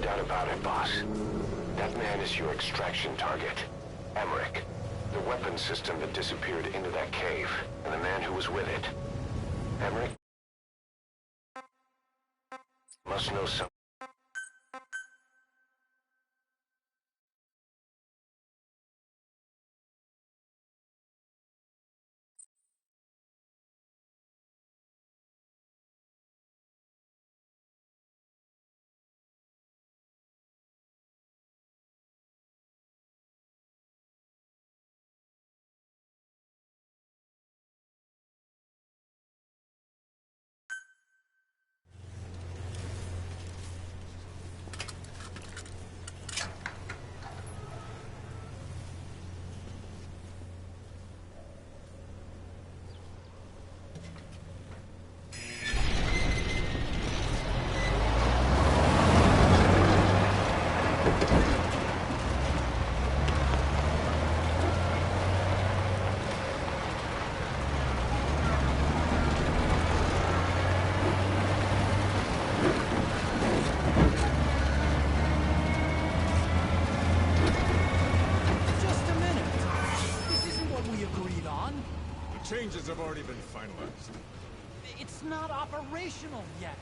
doubt about it, boss. That man is your extraction target. Emmerich. The weapon system that disappeared into that cave, and the man who was with it. Emmerich must know something. Changes have already been finalized. It's not operational yet.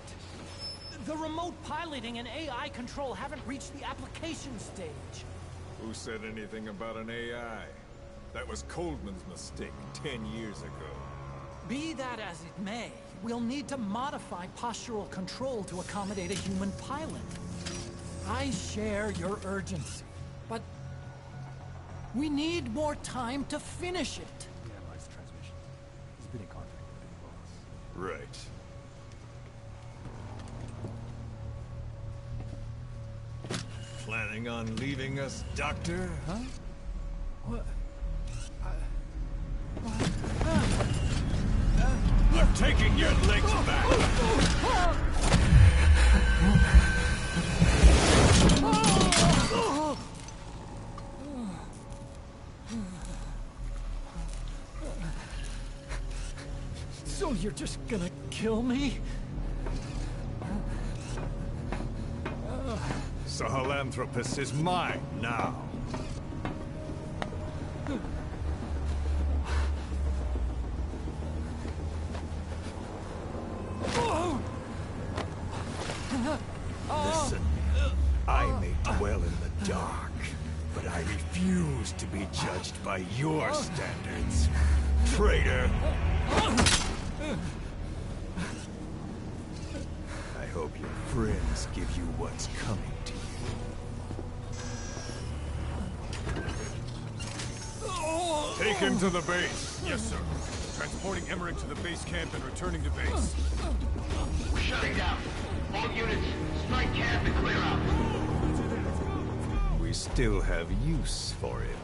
The remote piloting and AI control haven't reached the application stage. Who said anything about an AI? That was Coldman's mistake 10 years ago. Be that as it may, we'll need to modify postural control to accommodate a human pilot. I share your urgency, but we need more time to finish it. Been in contact with the boss. Right. Planning on leaving us, Doctor? Huh? What? I'm taking your legs back! So you're just gonna kill me? Sahelanthropus is mine now. Listen, I may dwell in the dark, but I refuse to be judged by your standards, traitor. I hope your friends give you what's coming to you. Take him to the base. Yes, sir. Transporting Emmerich to the base camp and returning to base. We're shutting down. All units, strike camp and clear out. We still have use for him.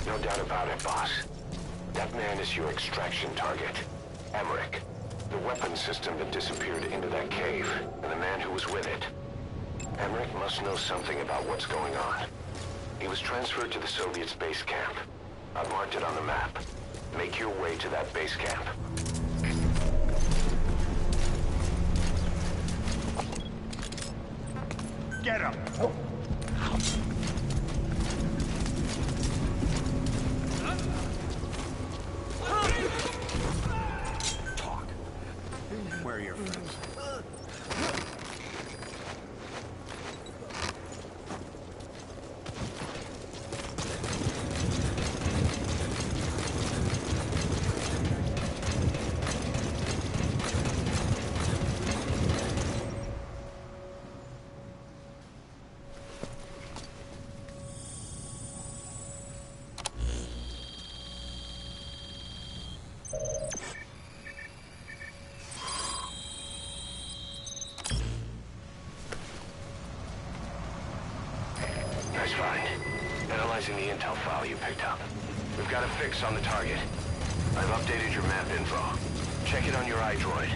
No doubt about it, boss. That man is your extraction target. Emmerich. The weapon system that disappeared into that cave, and the man who was with it. Emmerich must know something about what's going on. He was transferred to the Soviet base camp. I've marked it on the map. Make your way to that base camp. Get him! Analyzing the intel file you picked up. We've got a fix on the target. I've updated your map info. Check it on your iDroid.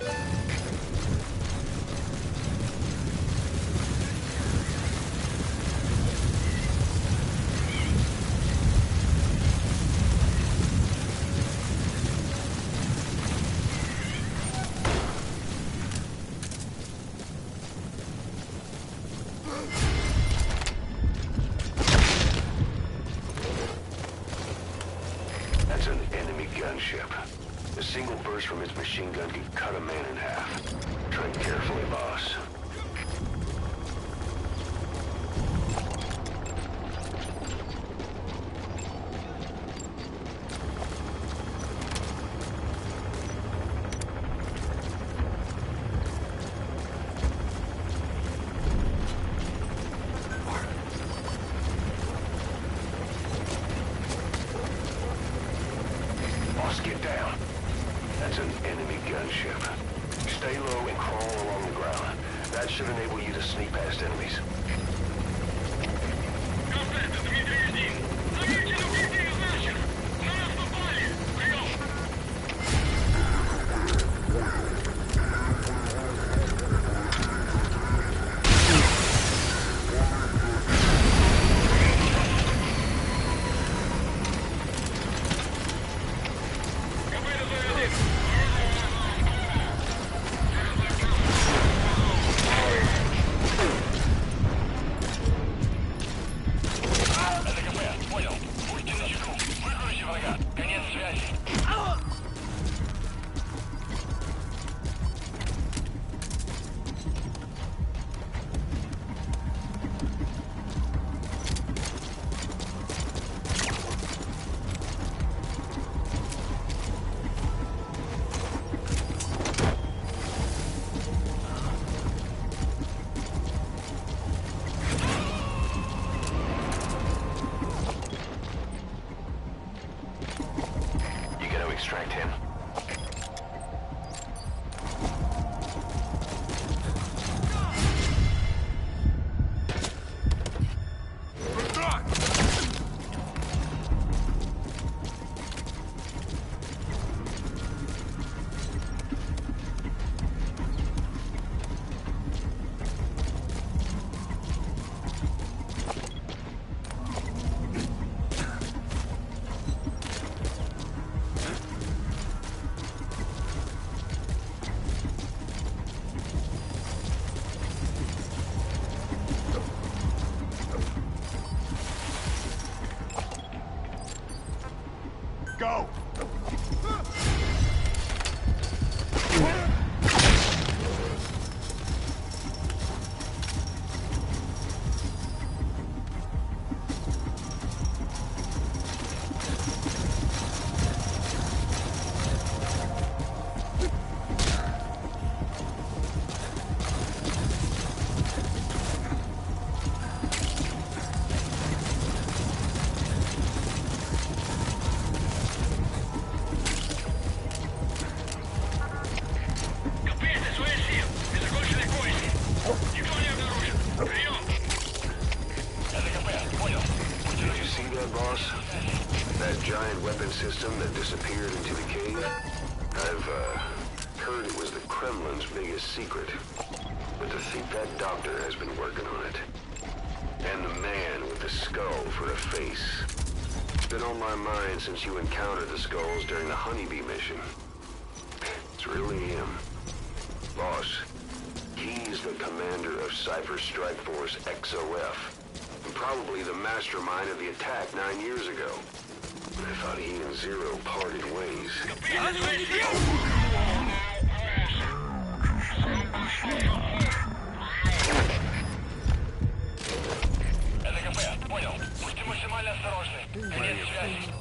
That's an enemy gunship. A single burst from its machine gun could cut a man in half. Tread carefully, boss. Boss, get down. That's an enemy gunship. Stay low and crawl along the ground. That should enable you to sneak past enemies. Extract him. Go! That giant weapon system that disappeared into the cave? I've heard it was the Kremlin's biggest secret. But to think that doctor has been working on it. And the man with the skull for a face. It's been on my mind since you encountered the skulls during the Honeybee mission. It's really him. Boss, he's the commander of Cypher Strike Force XOF. And probably the mastermind of the attack 9 years ago. I thought he and Zero parted ways. Понял. Будьте максимально осторожны. Конец связи.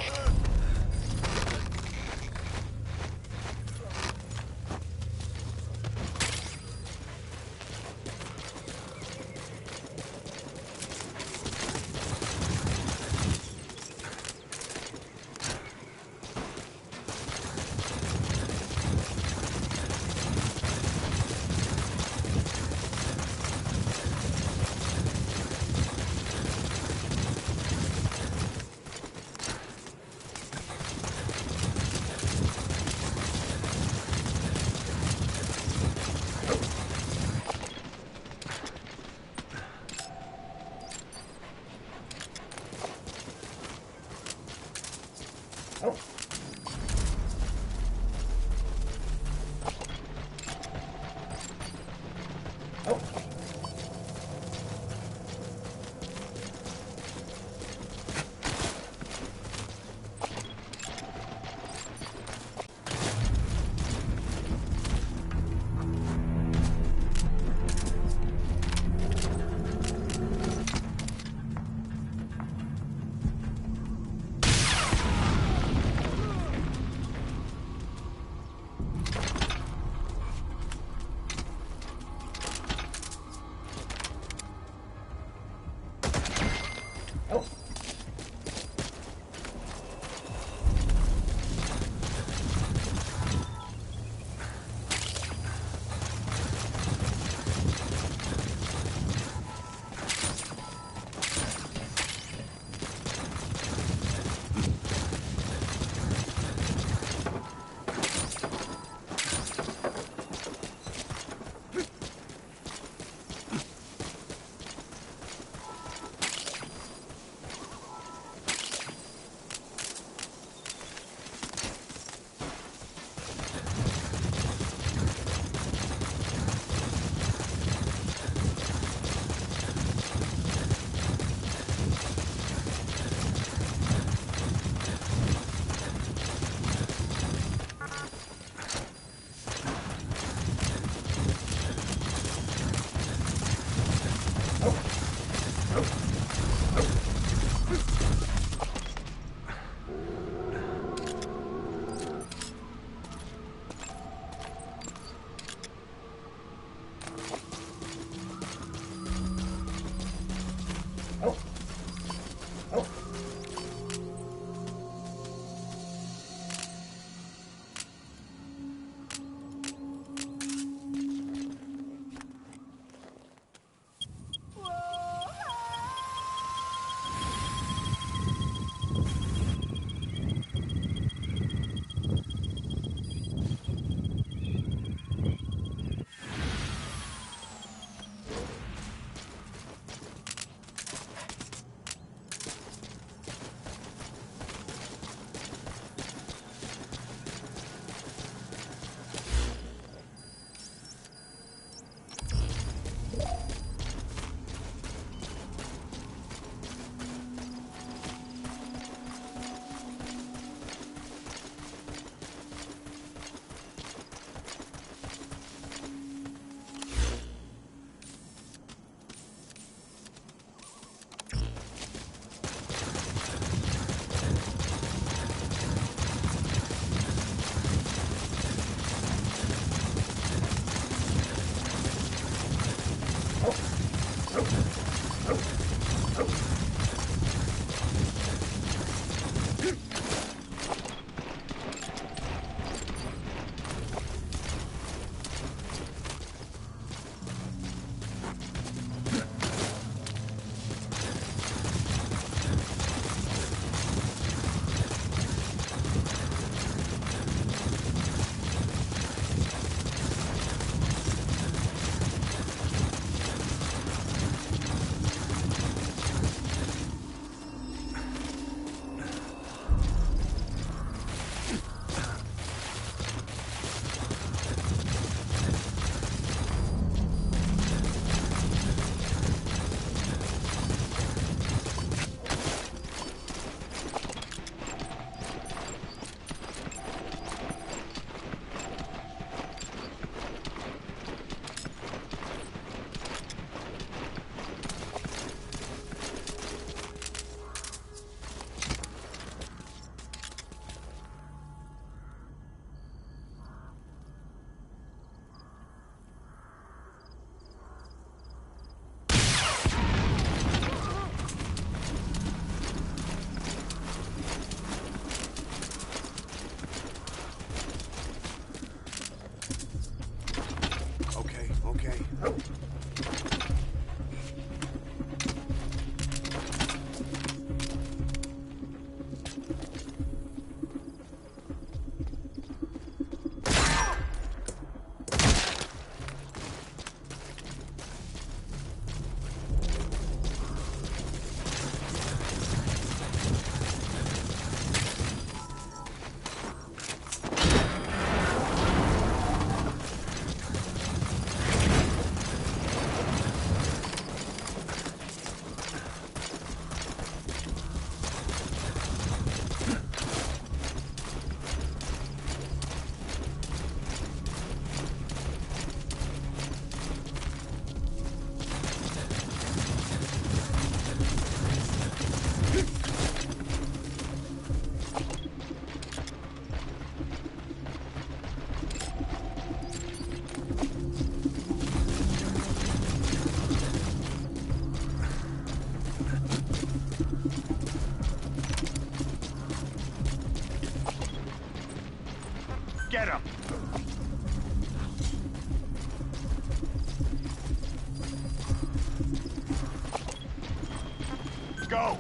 go!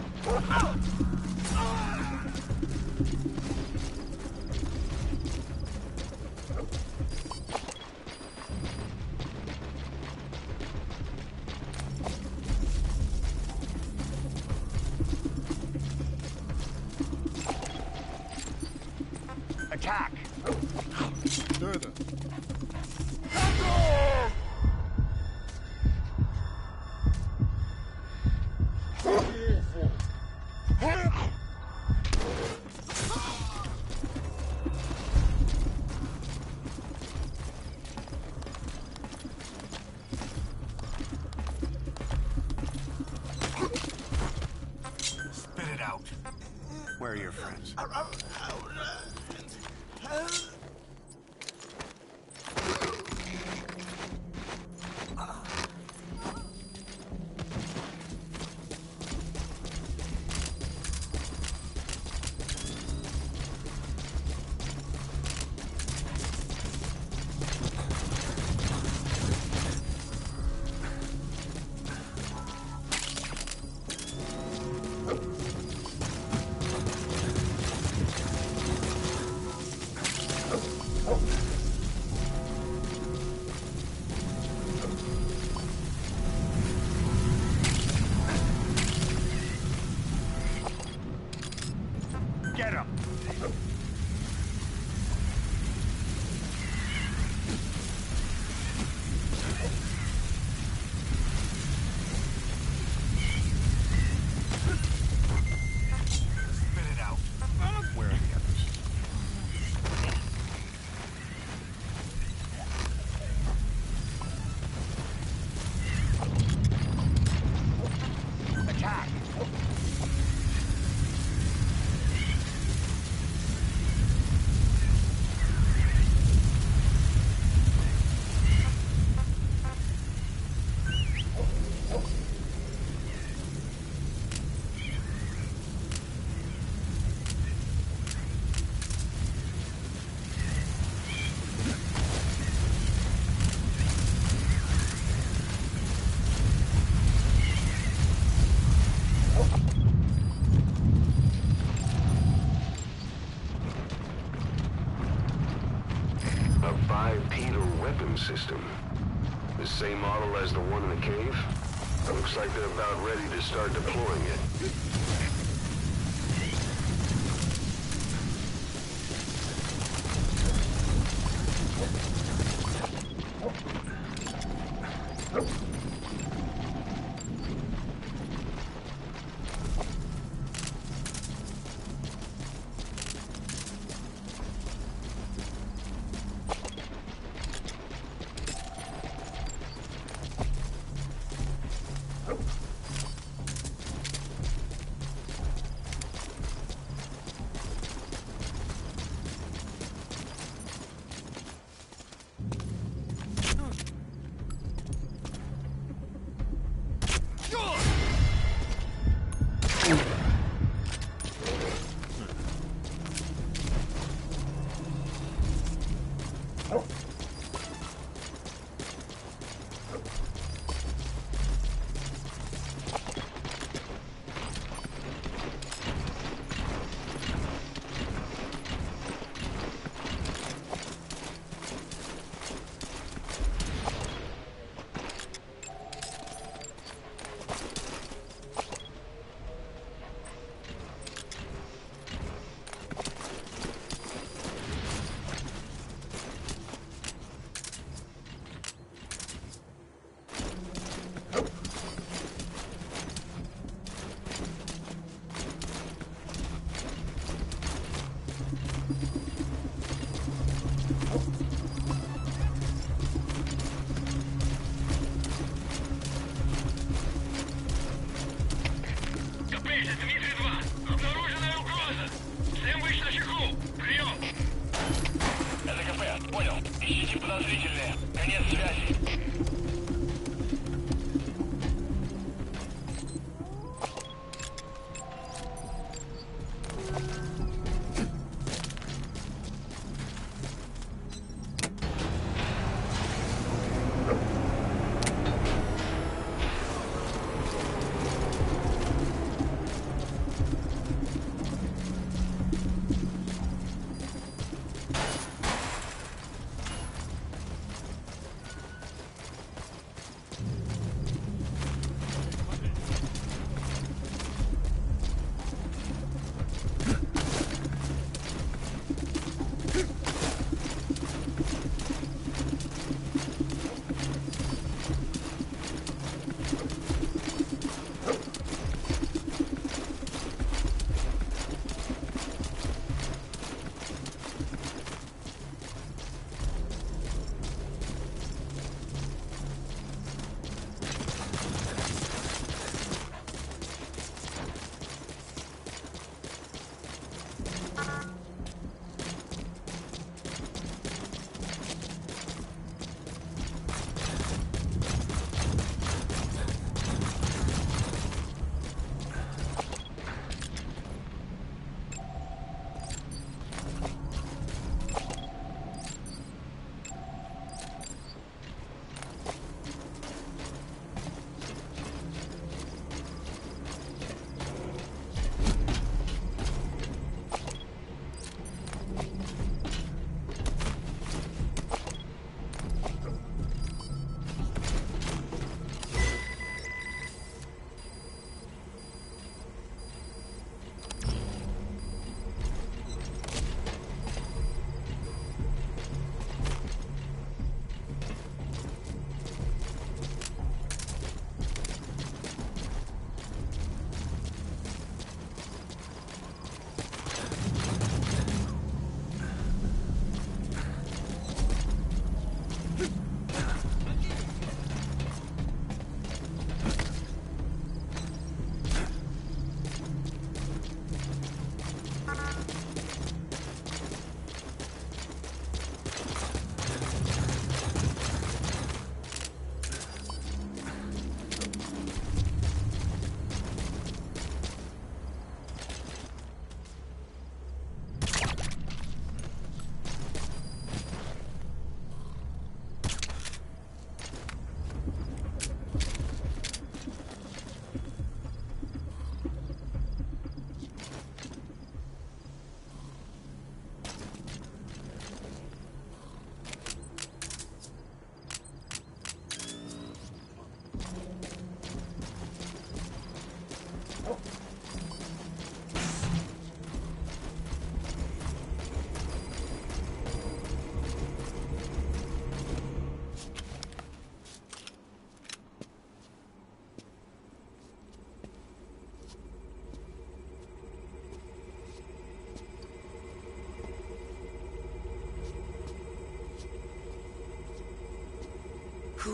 Attack! Further. Spit it out. Where are your friends? Get him! Spit it out. Where are the others? Attack! A bipedal weapon system. The same model as the one in the cave? Looks like they're about ready to start deploying it.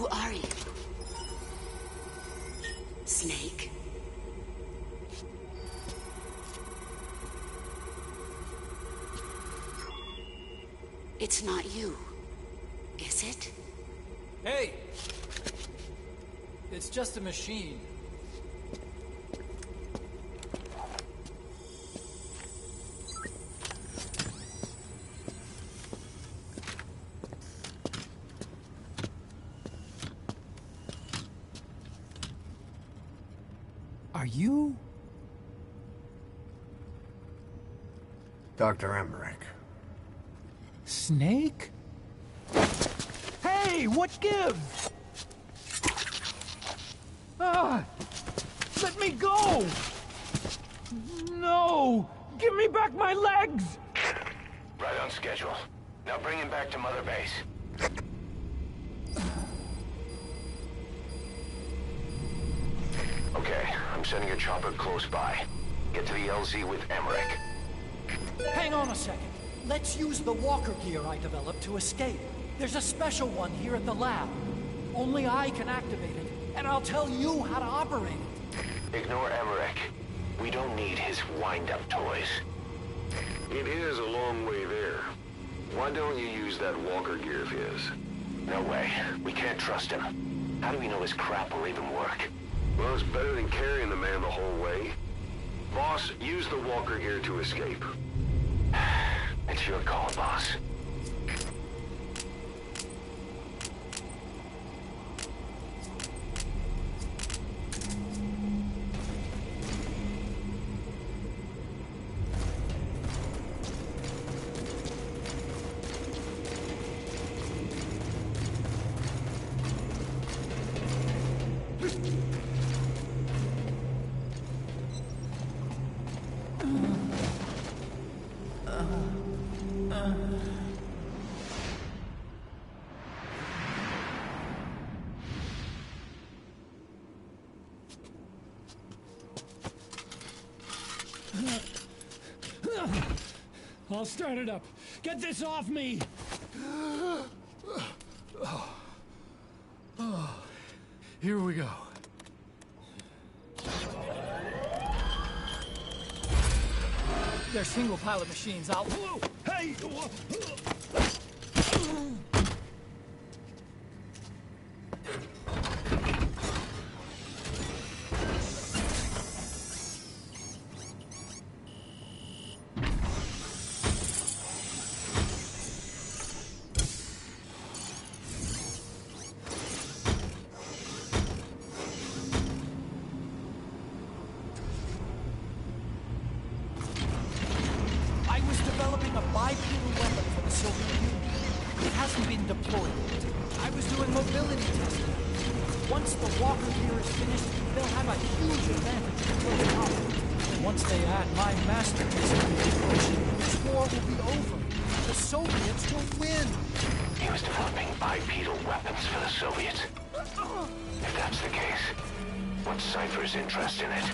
Who are you? Snake? It's not you, is it? Hey! It's just a machine. Are you? Dr. Emmerich. Snake? Hey, what gives? Ah! Let me go! No! Give me back my legs! Right on schedule. Now bring him back to Mother Base. Okay, I'm sending a chopper close by. Get to the LZ with Emmerich. Hang on a second. Let's use the walker gear I developed to escape. There's a special one here at the lab. Only I can activate it, and I'll tell you how to operate it. Ignore Emmerich. We don't need his wind-up toys. It is a long way there. Why don't you use that walker gear of his? No way. We can't trust him. How do we know his crap will even work? Well, it's better than carrying the man the whole way. Boss, use the walker gear to escape. It's your call, boss. I'll start it up. Get this off me! Here we go. They're single pilot machines. I'll... Whoa! Hey! Developing a bipedal weapon for the Soviet Union. It hasn't been deployed yet. I was doing mobility testing. Once the walker gear is finished, they'll have a huge advantage in close combat. And once they add my masterpiece to the equation, this war will be over. The Soviets will win. He was developing bipedal weapons for the Soviets. If that's the case, what's Cypher's interest in it?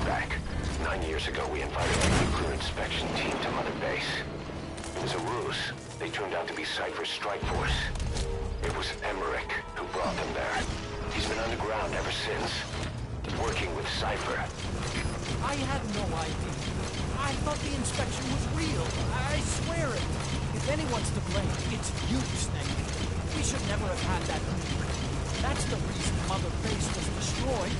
Back. 9 years ago, we invited a nuclear inspection team to Mother Base. It was a ruse. They turned out to be Cypher's strike force. It was Emmerich who brought them there. He's been underground ever since, working with Cypher. I had no idea. I thought the inspection was real. I swear it. If anyone's to blame, it's you, Snake. We should never have had that meeting. That's the reason Mother Base was destroyed.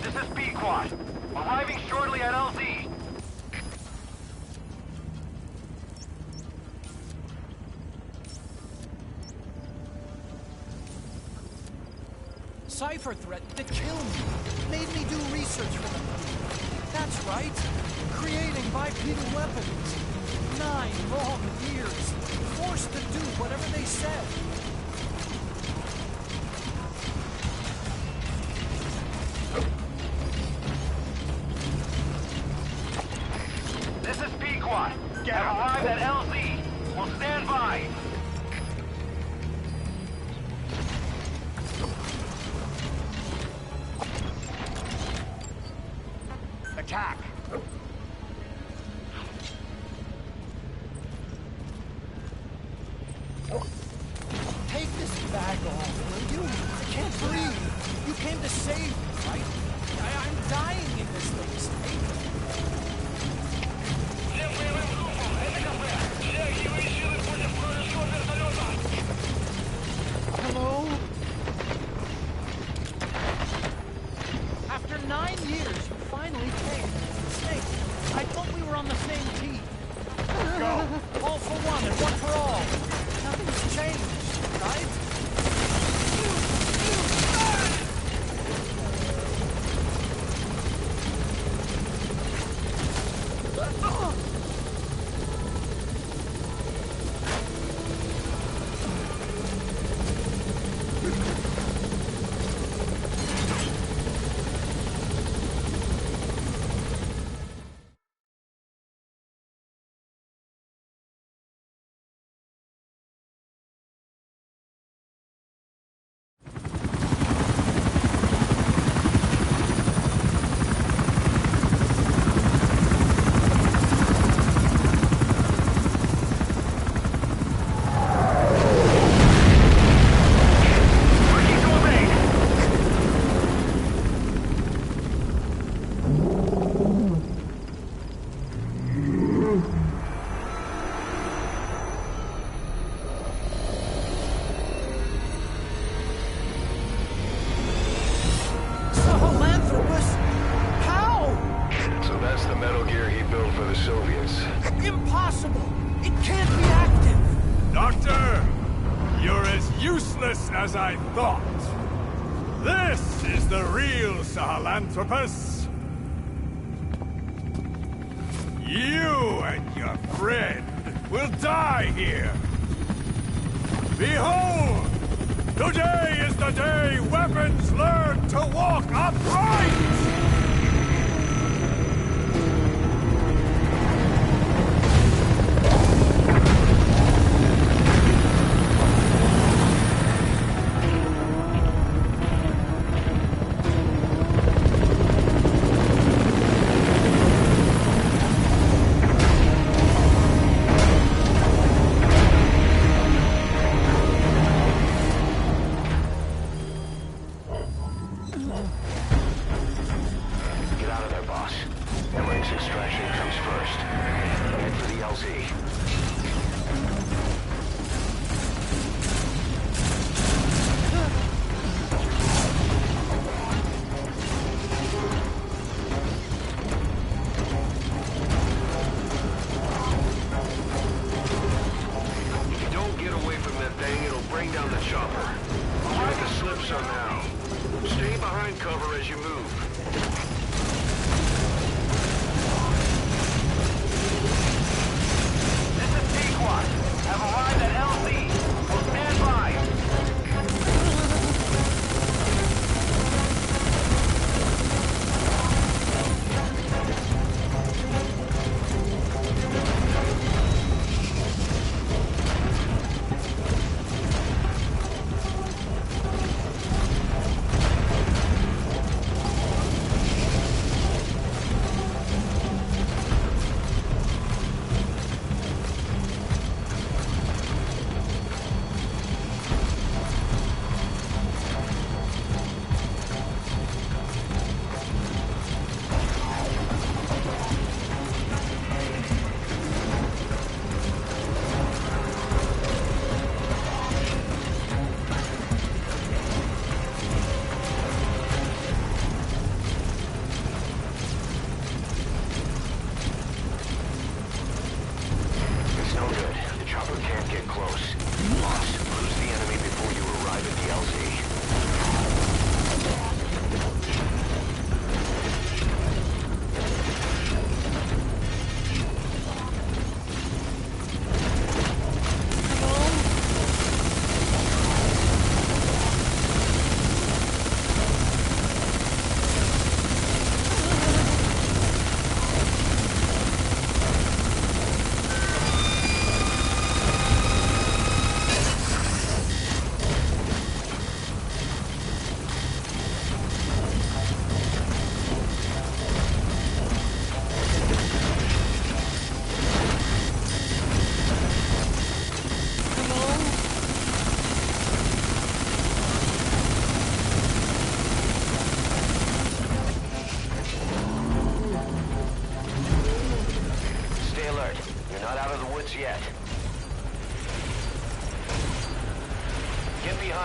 This is B-Quad. Arriving shortly at LZ. Cypher threatened to kill me. Made me do research for them. That's right. Creating bipedal weapons. 9 long years. Forced to do whatever they said. This is B-Quad. Have arrived at LZ. We'll stand by. Attack! Take this bag off, will you? I can't breathe. You came to save me, right? I'm dying in this thing, Snake. Hello? After 9 years, you finally came. Snake, I thought we were on the same team. Go! All for one and one for all. Nothing's changed, right? Impossible! It can't be active! Doctor! You're as useless as I thought. This is the real Sahelanthropus. You and your friend will die here. Behold! Today is the day weapons learn to walk upright! Have a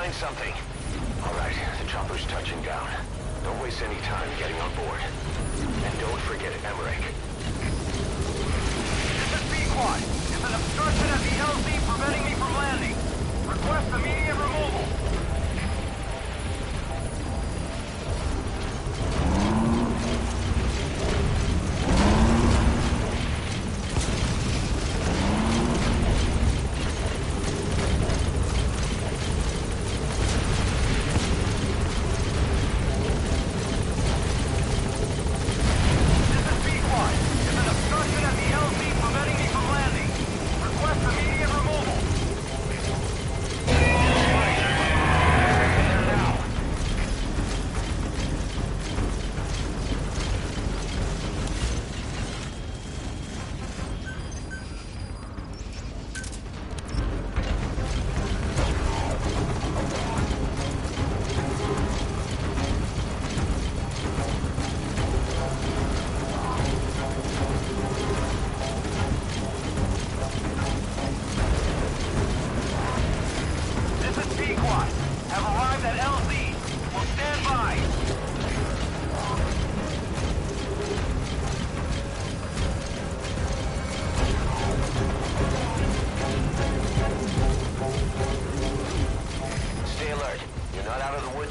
find something. All right, the chopper's touching down. Don't waste any time getting on board. And don't forget Emmerich. This is Pequod. There's an obstruction at the LZ preventing me from landing. Request immediate removal.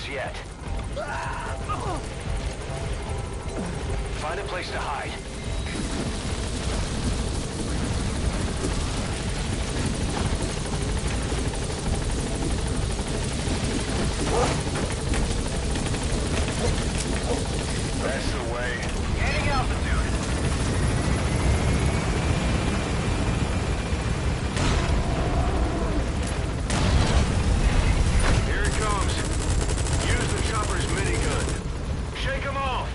Yet. Find a place to hide. That's the way. Gaining altitude. Here it comes. Use the chopper's minigun. Shake him off!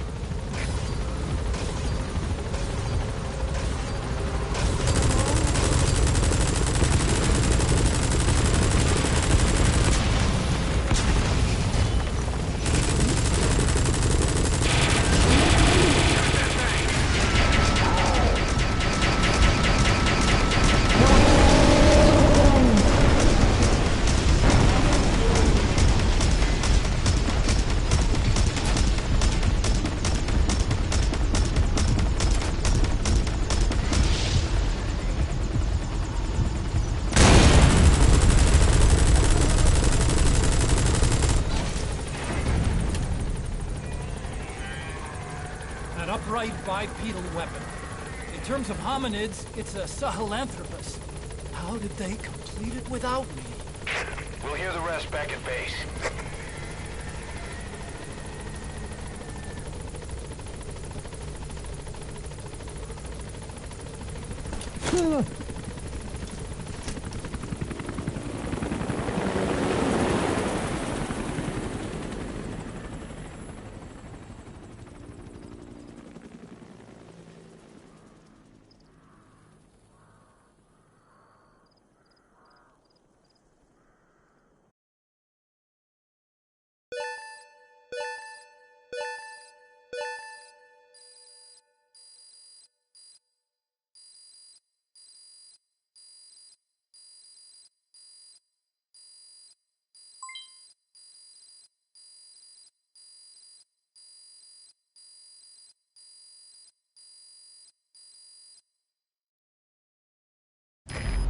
An upright bipedal weapon. In terms of hominids, it's a Sahelanthropus. How did they complete it without me? We'll hear the rest back at base.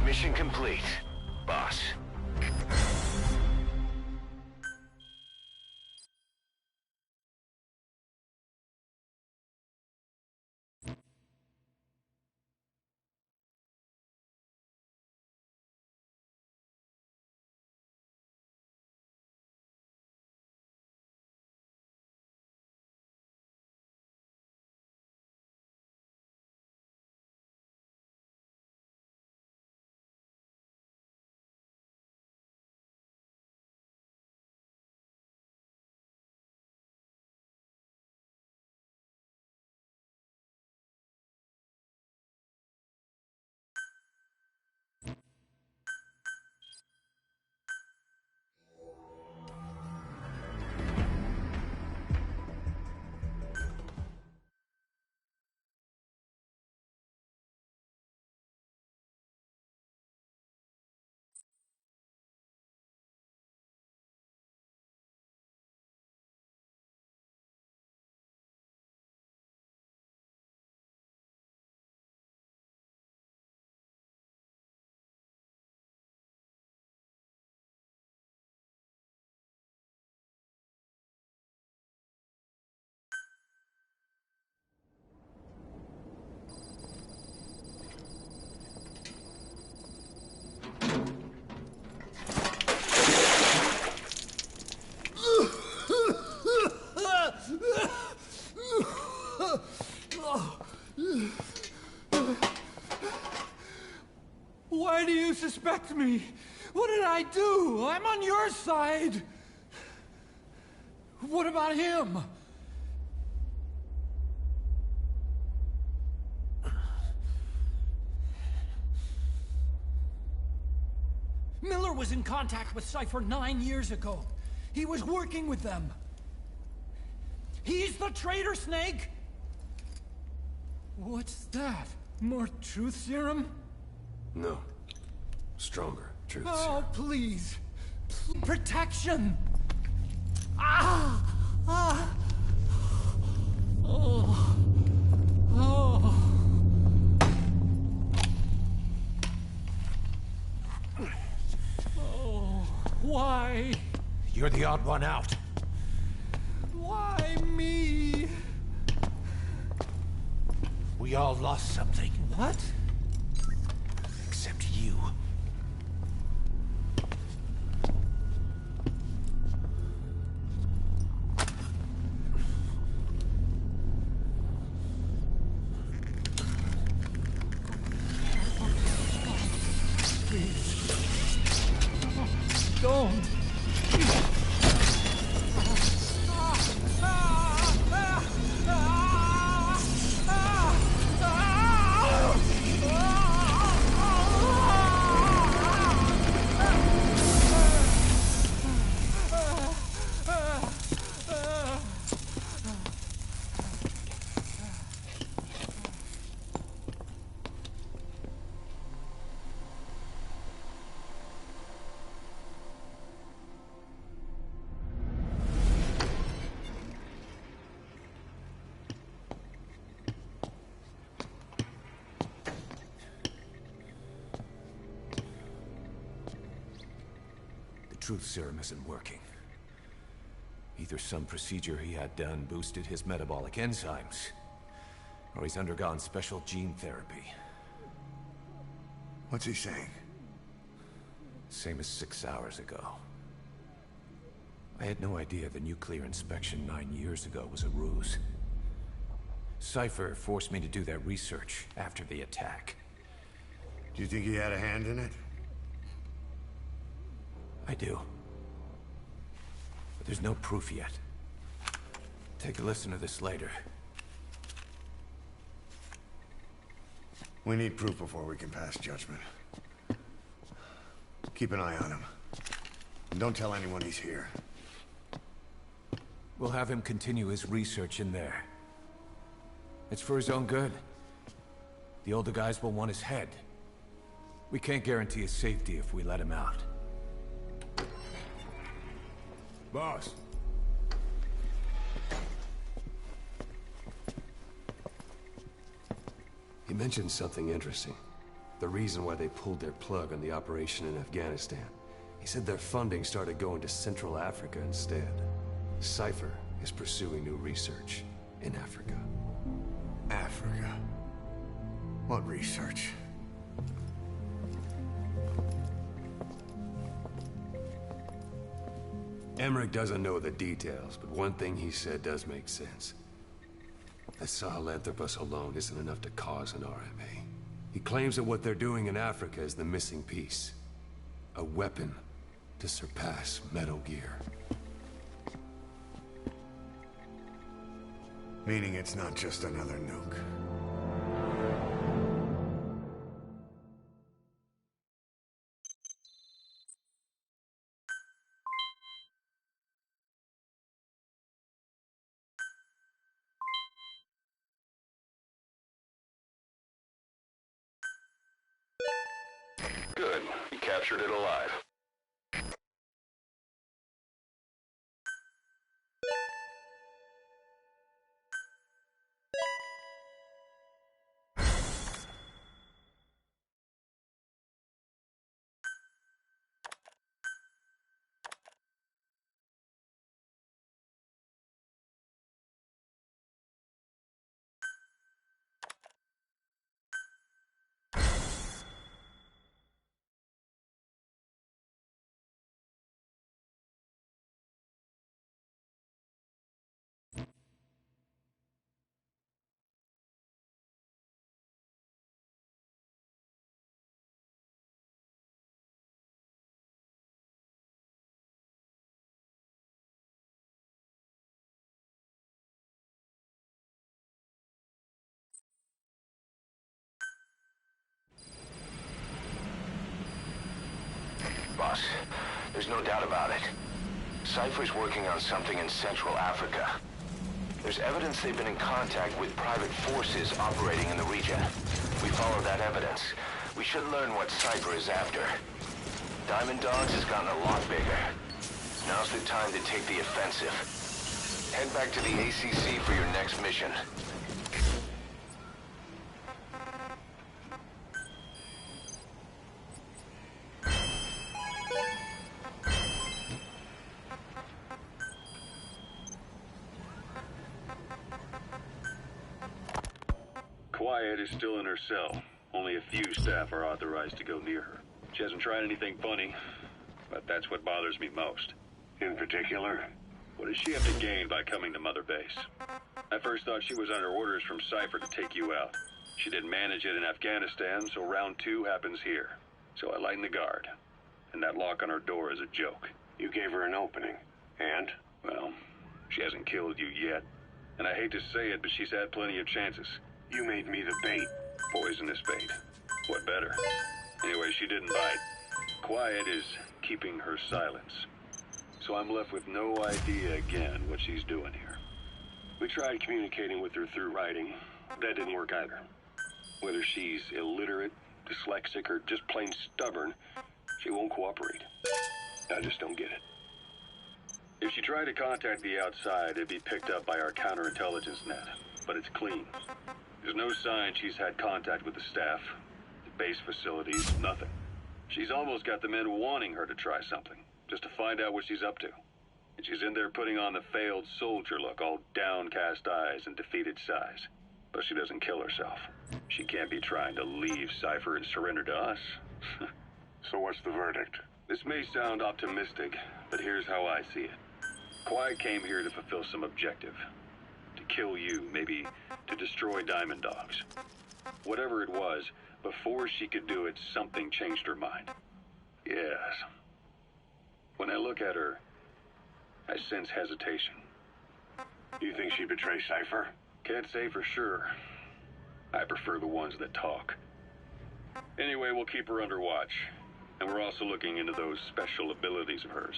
Mission complete, boss. Why do you suspect me? What did I do? I'm on your side. What about him? Miller was in contact with Cypher 9 years ago. He was working with them. He's the traitor, Snake! What's that? More truth serum? No. Stronger truth Oh, serum. please. Protection! Ah! Ah! Oh. Oh. Oh. Why? You're the odd one out. Why me? We all lost something. What? Except you. Don't. The truth serum isn't working. Either some procedure he had done boosted his metabolic enzymes, or he's undergone special gene therapy. What's he saying? Same as 6 hours ago. I had no idea the nuclear inspection 9 years ago was a ruse. Cypher forced me to do that research after the attack. Do you think he had a hand in it? I do. But there's no proof yet. Take a listen to this later. We need proof before we can pass judgment. Keep an eye on him. And don't tell anyone he's here. We'll have him continue his research in there. It's for his own good. The older guys will want his head. We can't guarantee his safety if we let him out. Boss. He mentioned something interesting. The reason why they pulled their plug on the operation in Afghanistan. He said their funding started going to Central Africa instead. Cypher is pursuing new research in Africa. Africa. What research? Emmerich doesn't know the details, but one thing he said does make sense. The Sahelanthropus alone isn't enough to cause an RMA. He claims that what they're doing in Africa is the missing piece. A weapon to surpass Metal Gear. Meaning it's not just another nuke. Good. He captured it alive. There's no doubt about it. Cypher's working on something in Central Africa. There's evidence they've been in contact with private forces operating in the region. We follow that evidence. We should learn what Cypher is after. Diamond Dogs has gotten a lot bigger. Now's the time to take the offensive. Head back to the ACC for your next mission. Quiet is still in her cell. Only a few staff are authorized to go near her. She hasn't tried anything funny, but that's what bothers me most. In particular? What does she have to gain by coming to Mother Base? I first thought she was under orders from Cypher to take you out. She didn't manage it in Afghanistan, so round 2 happens here. So I lighten the guard. And that lock on her door is a joke. You gave her an opening. And? Well, she hasn't killed you yet. And I hate to say it, but she's had plenty of chances. You made me the bait. Poisonous bait. What better? Anyway, she didn't bite. Quiet is keeping her silence. So I'm left with no idea again what she's doing here. We tried communicating with her through writing. That didn't work either. Whether she's illiterate, dyslexic, or just plain stubborn, she won't cooperate. I just don't get it. If she tried to contact the outside, it'd be picked up by our counterintelligence net. But it's clean. There's no sign she's had contact with the staff, the base facilities, nothing. She's almost got the men wanting her to try something, just to find out what she's up to. And she's in there putting on the failed soldier look, all downcast eyes and defeated sighs. But she doesn't kill herself. She can't be trying to leave Cypher and surrender to us. So what's the verdict? This may sound optimistic, but here's how I see it. Quiet came here to fulfill some objective. To kill you, maybe to destroy Diamond Dogs. Whatever it was, before she could do it, something changed her mind. Yes. When I look at her, I sense hesitation. You think she betrayed Cypher? Can't say for sure. I prefer the ones that talk. Anyway, we'll keep her under watch. And we're also looking into those special abilities of hers.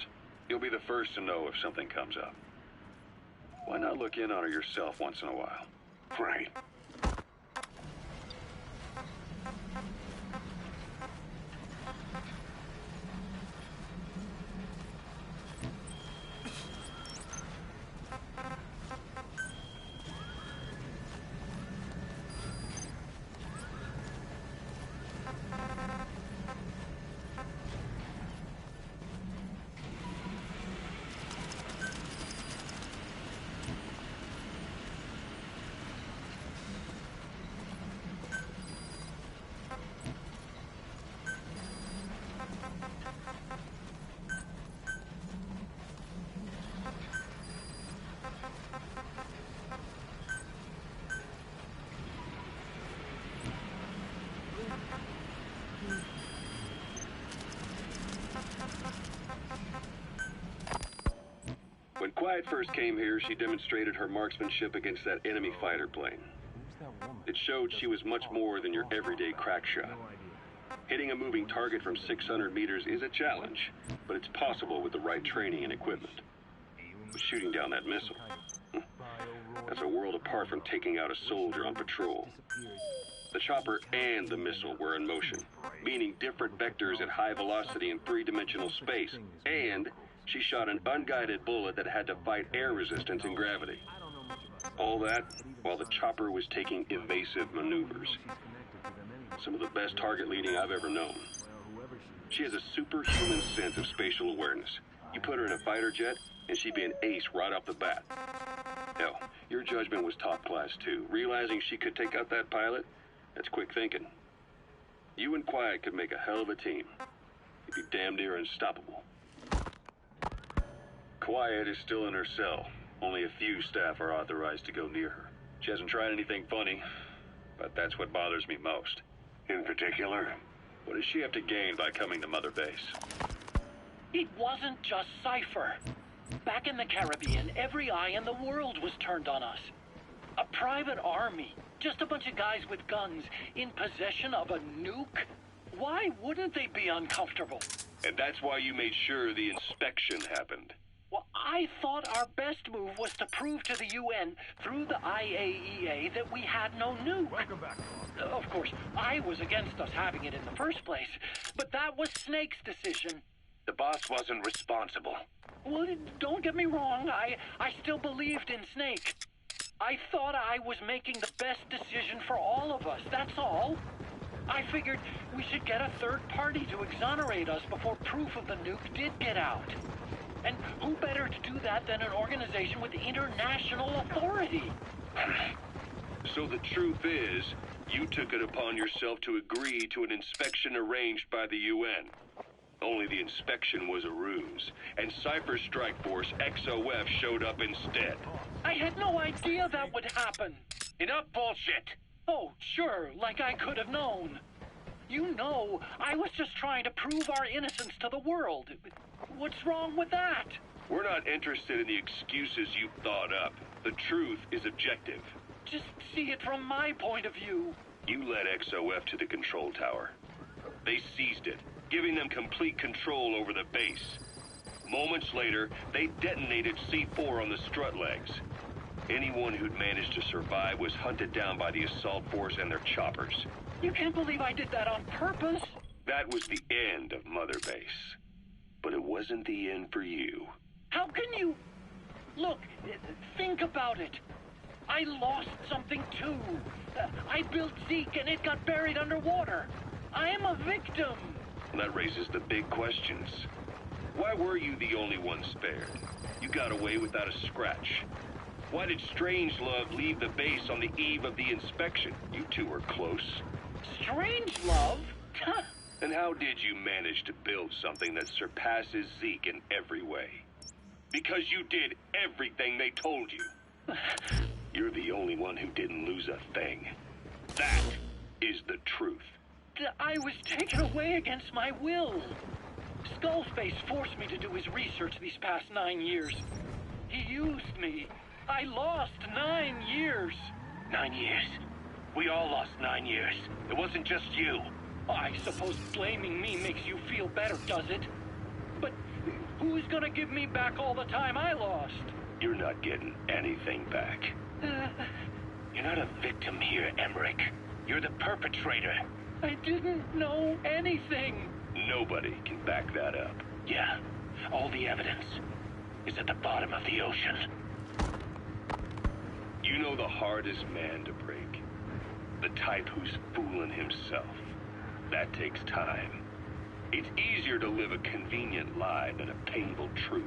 You'll be the first to know if something comes up. Why not look in on her yourself once in a while? Right. When Quiet first came here, she demonstrated her marksmanship against that enemy fighter plane. It showed she was much more than your everyday crack shot. Hitting a moving target from 600 meters is a challenge, but it's possible with the right training and equipment. But shooting down that missile, that's a world apart from taking out a soldier on patrol. The chopper and the missile were in motion, meaning different vectors at high velocity in three-dimensional space, and she shot an unguided bullet that had to fight air resistance and gravity. All that while the chopper was taking evasive maneuvers. Some of the best target leading I've ever known. She has a superhuman sense of spatial awareness. You put her in a fighter jet, and she'd be an ace right off the bat. Hell, your judgment was top class too. Realizing she could take out that pilot, that's quick thinking. You and Quiet could make a hell of a team. You'd be damn near unstoppable. Quiet is still in her cell. Only a few staff are authorized to go near her. She hasn't tried anything funny, but that's what bothers me most. In particular? What does she have to gain by coming to Mother Base? It wasn't just Cypher. Back in the Caribbean, every eye in the world was turned on us. A private army, just a bunch of guys with guns, in possession of a nuke? Why wouldn't they be uncomfortable? And that's why you made sure the inspection happened. Well, I thought our best move was to prove to the UN through the IAEA that we had no nuke. Welcome back, boss. Of course, I was against us having it in the first place, but that was Snake's decision. The boss wasn't responsible. Well, don't get me wrong, I still believed in Snake. I thought I was making the best decision for all of us, that's all. I figured we should get a third party to exonerate us before proof of the nuke did get out. And who better to do that than an organization with international authority? So the truth is, you took it upon yourself to agree to an inspection arranged by the UN. Only the inspection was a ruse, and Cypher's strike force, XOF, showed up instead. I had no idea that would happen. Enough bullshit! Oh, sure, like I could have known. You know, I was just trying to prove our innocence to the world. What's wrong with that? We're not interested in the excuses you thought up. The truth is objective. Just see it from my point of view. You led XOF to the control tower. They seized it, giving them complete control over the base. Moments later, they detonated C4 on the strut legs. Anyone who'd managed to survive was hunted down by the assault force and their choppers. You can't believe I did that on purpose. That was the end of Mother Base. But it wasn't the end for you. How can you... Look, think about it. I lost something too. I built Zeke and it got buried underwater. I am a victim. That raises the big questions. Why were you the only one spared? You got away without a scratch. Why did Strangelove leave the base on the eve of the inspection? You two were close. Strangelove? And how did you manage to build something that surpasses Zeke in every way? Because you did everything they told you. You're the only one who didn't lose a thing. That is the truth. I was taken away against my will. Skullface forced me to do his research these past 9 years. He used me. I lost 9 years. 9 years? We all lost 9 years. It wasn't just you. I suppose blaming me makes you feel better, does it? But who's gonna give me back all the time I lost? You're not getting anything back. You're not a victim here, Emmerich. You're the perpetrator. I didn't know anything. Nobody can back that up. Yeah, all the evidence is at the bottom of the ocean. You know the hardest man to break. The type who's fooling himself. That takes time. It's easier to live a convenient lie than a painful truth.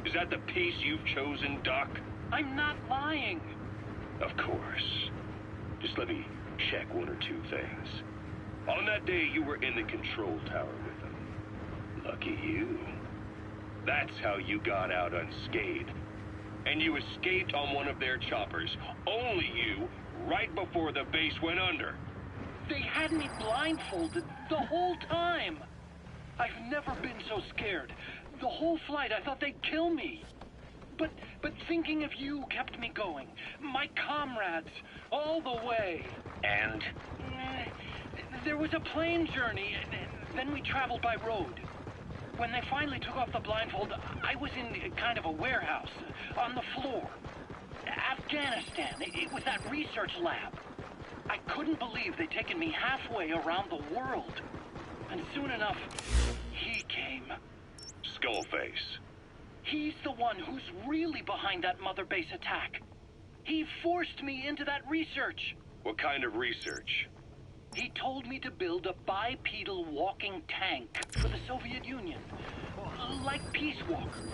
Is that the piece you've chosen, Doc? I'm not lying. Of course. Just let me check one or two things. On that day, you were in the control tower with them. Lucky you. That's how you got out unscathed. And you escaped on one of their choppers. Only you, right before the base went under. They had me blindfolded the whole time. I've never been so scared. The whole flight, I thought they'd kill me. But thinking of you kept me going. My comrades, all the way. And? There was a plane journey, then we traveled by road. When they finally took off the blindfold, I was in kind of a warehouse, on the floor. Afghanistan, it was that research lab. I couldn't believe they'd taken me halfway around the world. And soon enough, he came. Skullface. He's the one who's really behind that Mother Base attack. He forced me into that research. What kind of research? He told me to build a bipedal walking tank for the Soviet Union. Like Peace Walker.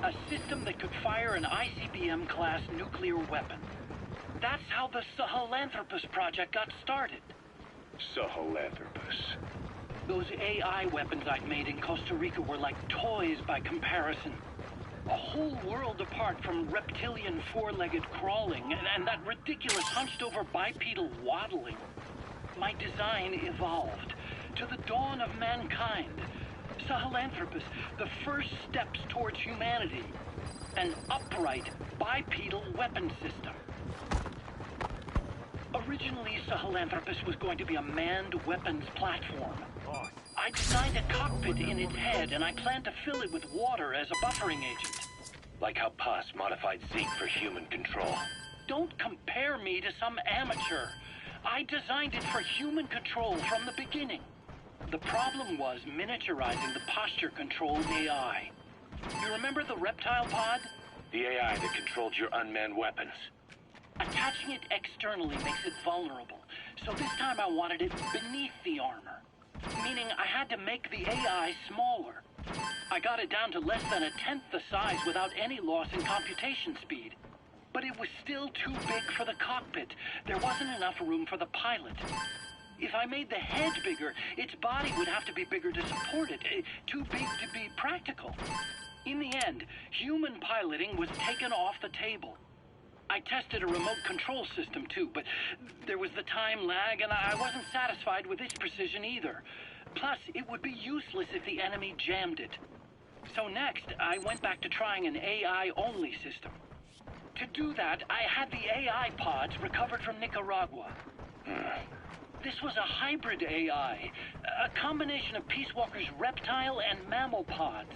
A system that could fire an ICBM-class nuclear weapon. That's how the Sahelanthropus project got started. Sahelanthropus. Those AI weapons I'd made in Costa Rica were like toys by comparison. A whole world apart from reptilian four-legged crawling and that ridiculous hunched-over bipedal waddling. My design evolved to the dawn of mankind. Sahelanthropus, the first steps towards humanity. An upright bipedal weapon system. Originally, Sahelanthropus was going to be a manned weapons platform. I designed a cockpit in its head, and I plan to fill it with water as a buffering agent. Like how Paz modified Zeke for human control. Don't compare me to some amateur. I designed it for human control from the beginning. The problem was miniaturizing the posture control AI. You remember the reptile pod? The AI that controlled your unmanned weapons. Attaching it externally makes it vulnerable, so this time I wanted it beneath the armor. Meaning I had to make the AI smaller. I got it down to less than a tenth the size without any loss in computation speed. But it was still too big for the cockpit. There wasn't enough room for the pilot. If I made the head bigger, its body would have to be bigger to support it. Too big to be practical. In the end, human piloting was taken off the table. I tested a remote control system too, but there was the time lag and I wasn't satisfied with its precision either. Plus, it would be useless if the enemy jammed it. So next, I went back to trying an AI-only system. To do that, I had the AI pods recovered from Nicaragua. This was a hybrid AI, a combination of Peace Walker's reptile and mammal pods.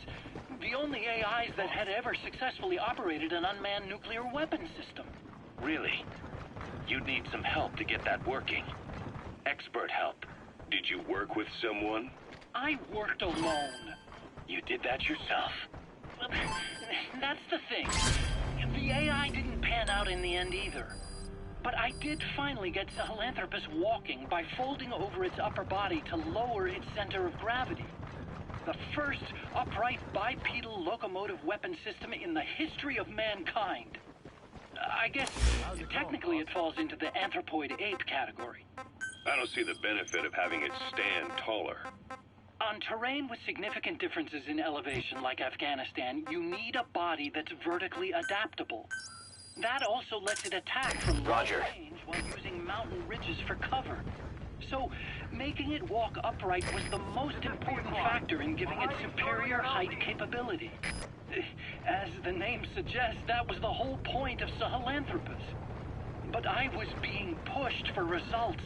The only AIs that had ever successfully operated an unmanned nuclear weapons system. Really? You'd need some help to get that working. Expert help. Did you work with someone? I worked alone. You did that yourself? That's the thing. The AI didn't pan out in the end either. But I did finally get Sahelanthropus walking by folding over its upper body to lower its center of gravity. The first upright bipedal locomotive weapon system in the history of mankind. I guess technically it falls into the anthropoid ape category. I don't see the benefit of having it stand taller. On terrain with significant differences in elevation like Afghanistan, you need a body that's vertically adaptable. That also lets it attack from long range while using mountain ridges for cover. So, making it walk upright was the most important factor in giving it superior height capability. As the name suggests, that was the whole point of Sahelanthropus. But I was being pushed for results.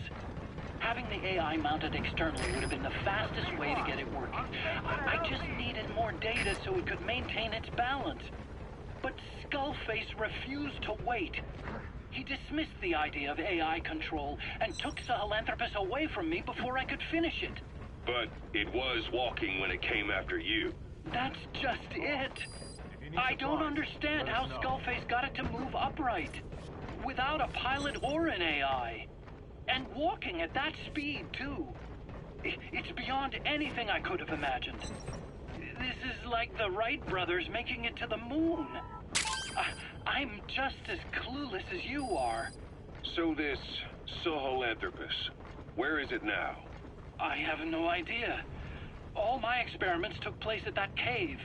Having the AI mounted externally would have been the fastest way to get it working. I just needed more data so it could maintain its balance. But Skullface refused to wait. He dismissed the idea of AI control and took Sahelanthropus away from me before I could finish it. But it was walking when it came after you. That's just it. I don't understand how Skullface got it to move upright, without a pilot or an AI. And walking at that speed, too. It's beyond anything I could have imagined. This is like the Wright brothers making it to the moon. I'm just as clueless as you are. So this Sahelanthropus, where is it now? I have no idea. All my experiments took place at that cave.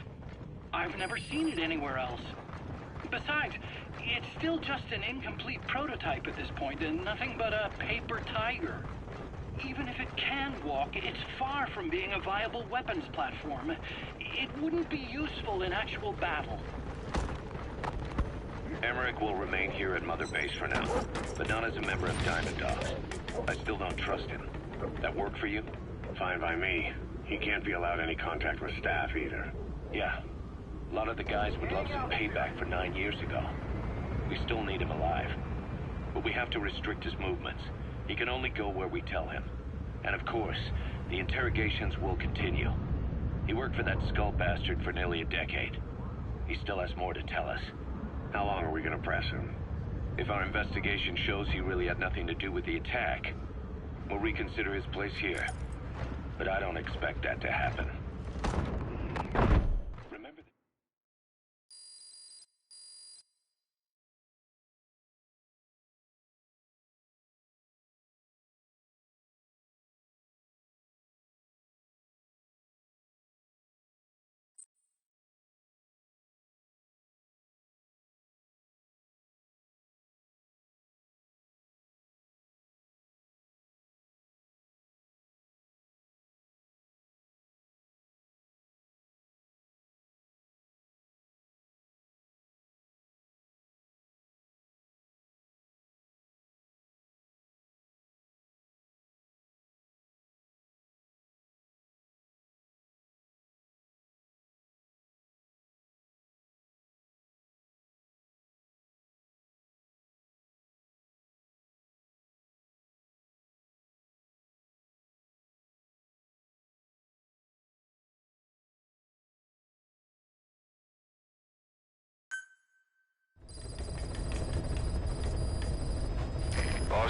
I've never seen it anywhere else. Besides, it's still just an incomplete prototype at this point, and nothing but a paper tiger. Even if it can walk, it's far from being a viable weapons platform. It wouldn't be useful in actual battle. Emmerich will remain here at Mother Base for now, but not as a member of Diamond Dogs. I still don't trust him. That work for you? Fine by me. He can't be allowed any contact with staff either. Yeah. A lot of the guys would love some payback for 9 years ago. We still need him alive. But we have to restrict his movements. He can only go where we tell him. And of course, the interrogations will continue. He worked for that skull bastard for nearly a decade. He still has more to tell us. How long are we gonna press him? If our investigation shows he really had nothing to do with the attack, we'll reconsider his place here. But I don't expect that to happen.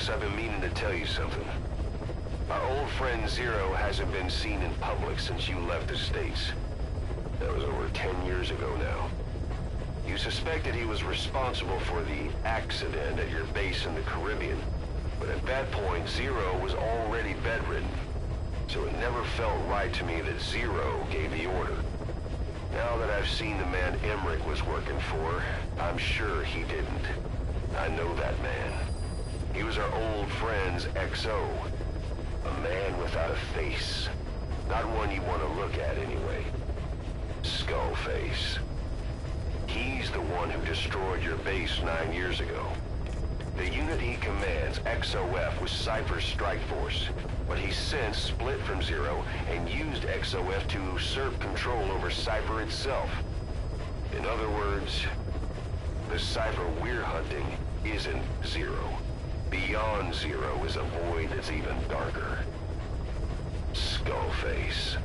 Boss, I've been meaning to tell you something. Our old friend Zero hasn't been seen in public since you left the States. That was over 10 years ago now. You suspected he was responsible for the accident at your base in the Caribbean, but at that point, Zero was already bedridden. So it never felt right to me that Zero gave the order. Now that I've seen the man Emmerich was working for, I'm sure he didn't. I know that man. He was our old friend's XO. A man without a face. Not one you want to look at anyway. Skullface. He's the one who destroyed your base 9 years ago. The unit he commands, XOF, was Cypher's strike force, but he's since split from Zero and used XOF to usurp control over Cypher itself. In other words, the Cypher we're hunting isn't Zero. Beyond Zero is a void that's even darker. Skullface.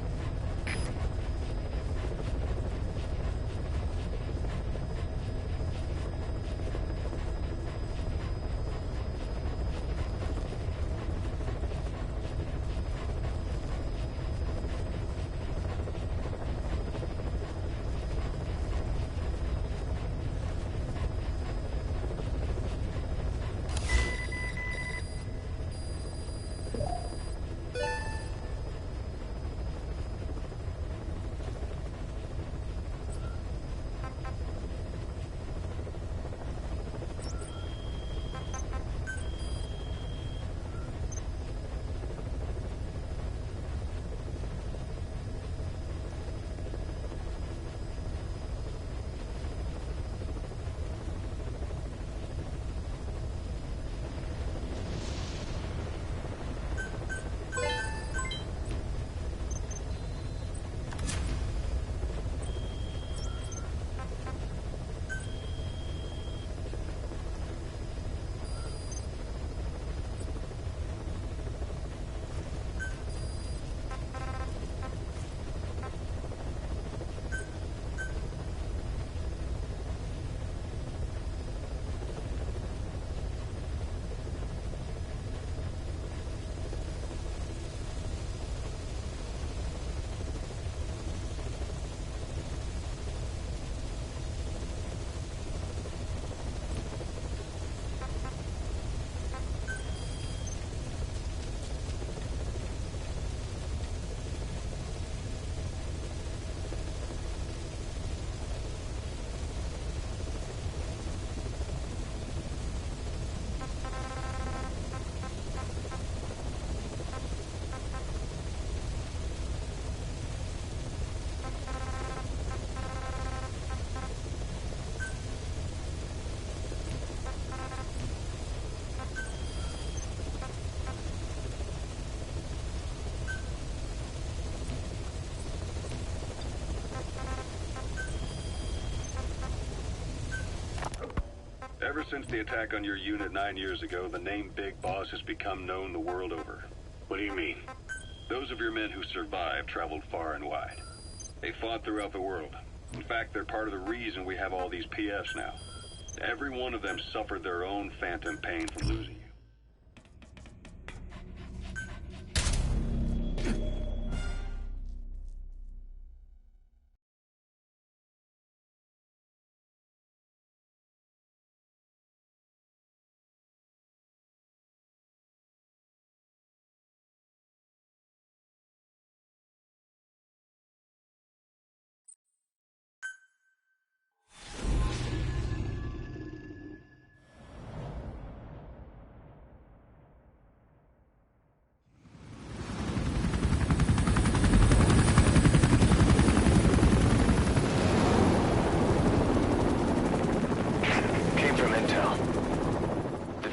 Ever since the attack on your unit 9 years ago, the name Big Boss has become known the world over. What do you mean? Those of your men who survived traveled far and wide. They fought throughout the world. In fact, they're part of the reason we have all these PFs now. Every one of them suffered their own phantom pain from losing you.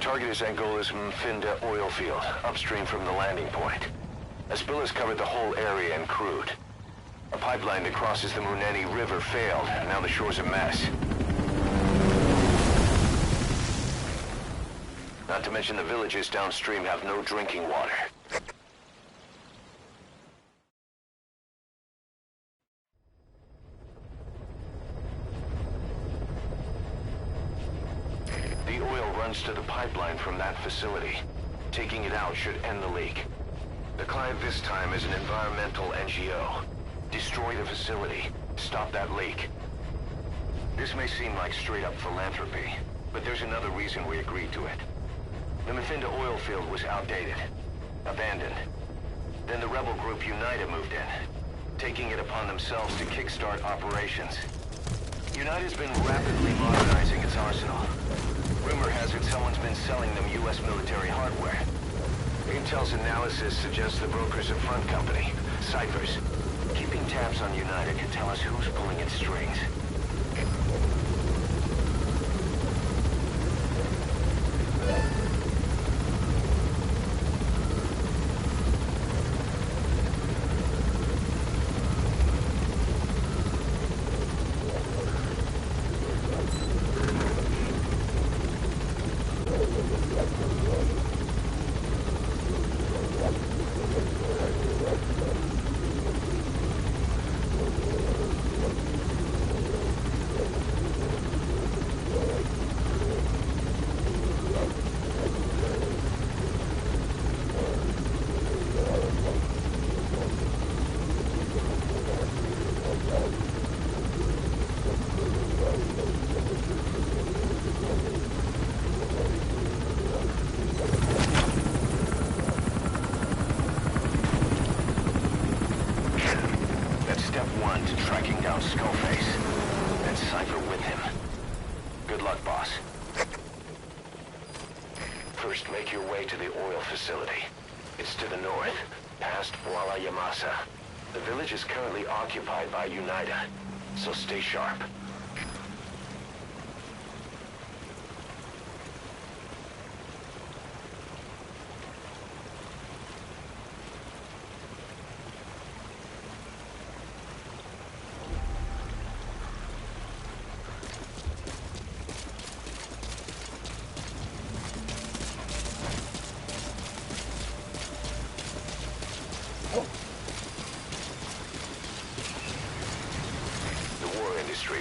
Target is Angola's Mfinda oil field, upstream from the landing point. A spill has covered the whole area and crude. A pipeline that crosses the Muneni River failed, and now the shore's a mess. Not to mention the villages downstream have no drinking water. The oil runs to the pipeline pipeline from that facility. Taking it out should end the leak. The client this time is an environmental NGO. Destroy the facility. Stop that leak. This may seem like straight-up philanthropy, but there's another reason we agreed to it. The Mafinda oil field was outdated, abandoned. Then the rebel group United moved in, taking it upon themselves to kickstart operations. United's been rapidly modernizing its arsenal. Rumor has it someone's been selling them U.S. military hardware. Intel's analysis suggests the broker's a front company, Cyphers. Keeping tabs on United can tell us who's pulling its strings. First, make your way to the oil facility. It's to the north, past Walla Yamasa. The village is currently occupied by United, so stay sharp.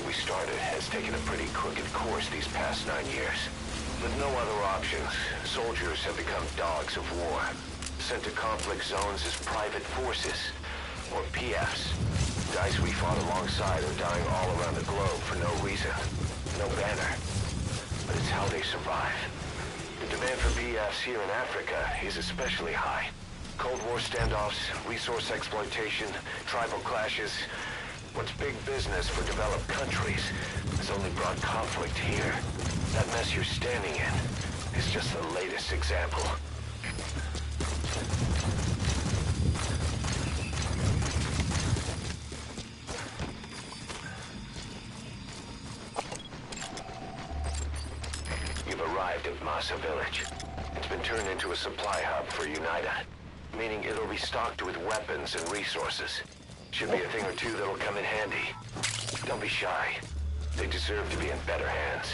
We started has taken a pretty crooked course these past 9 years. With no other options, soldiers have become dogs of war, sent to conflict zones as private forces, or PFs. Guys we fought alongside are dying all around the globe for no reason, no banner. But it's how they survive. The demand for PFs here in Africa is especially high. Cold War standoffs, resource exploitation, tribal clashes. What's big business for developed countries has only brought conflict here. That mess you're standing in is just the latest example. You've arrived at Masa Village. It's been turned into a supply hub for United, meaning it'll be stocked with weapons and resources. Should be a thing or two that'll come in handy. Don't be shy. They deserve to be in better hands.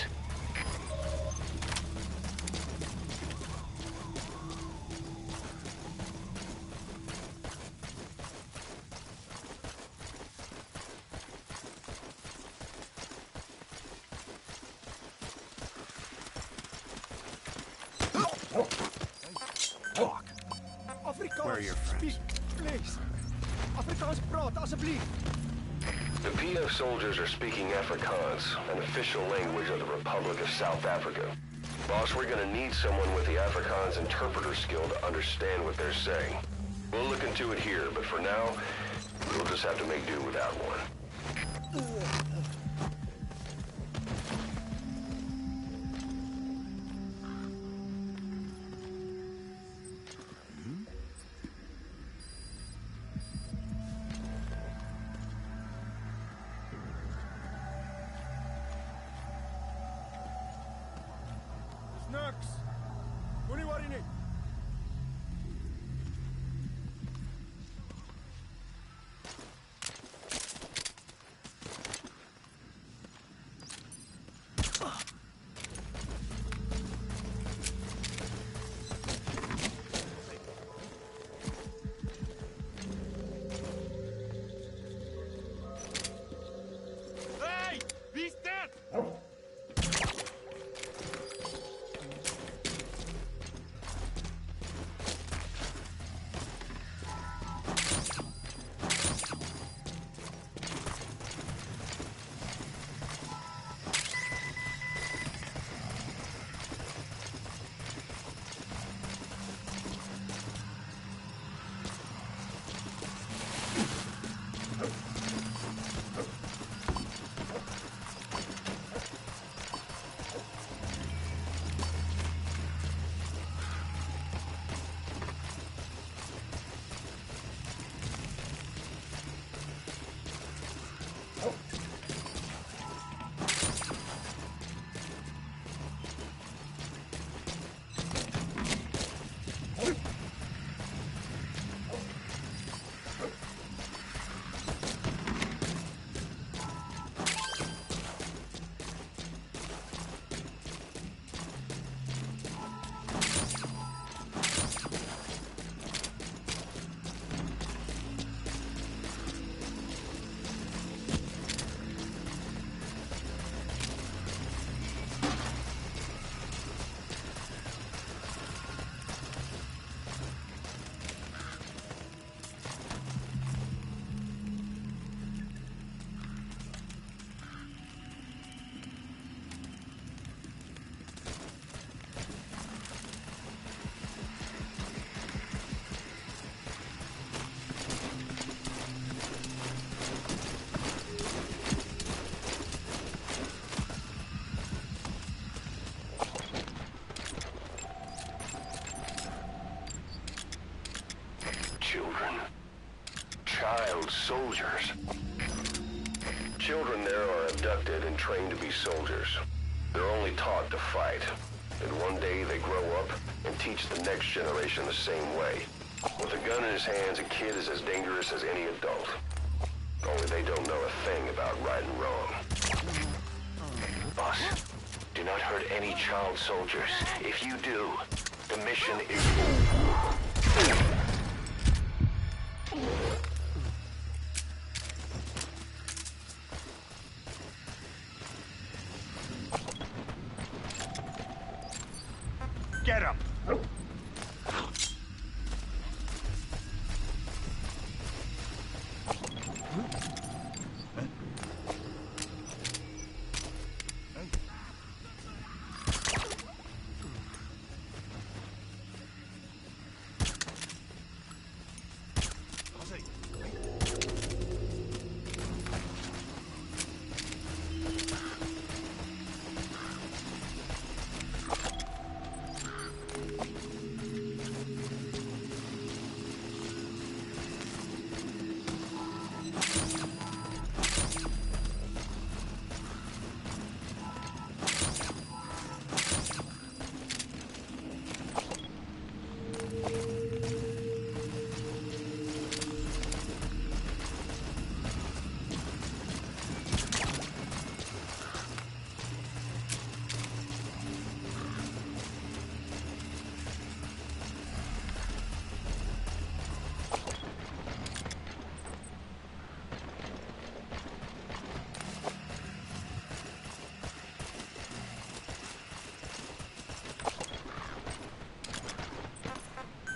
Talk. Where are your friends? Please. Afrikaans praat, alsjeblieft. The PF soldiers are speaking Afrikaans, an official language of the Republic of South Africa. Boss, we're gonna need someone with the Afrikaans interpreter skill to understand what they're saying. We'll look into it here, but for now, we'll just have to make do without one. Niks. Moenie worry nie. children. Child soldiers. Children there are abducted and trained to be soldiers. They're only taught to fight. And one day they grow up and teach the next generation the same way. With a gun in his hands, a kid is as dangerous as any adult. Only they don't know a thing about right and wrong. Boss, do not hurt any child soldiers. If you do, the mission is over. Get him!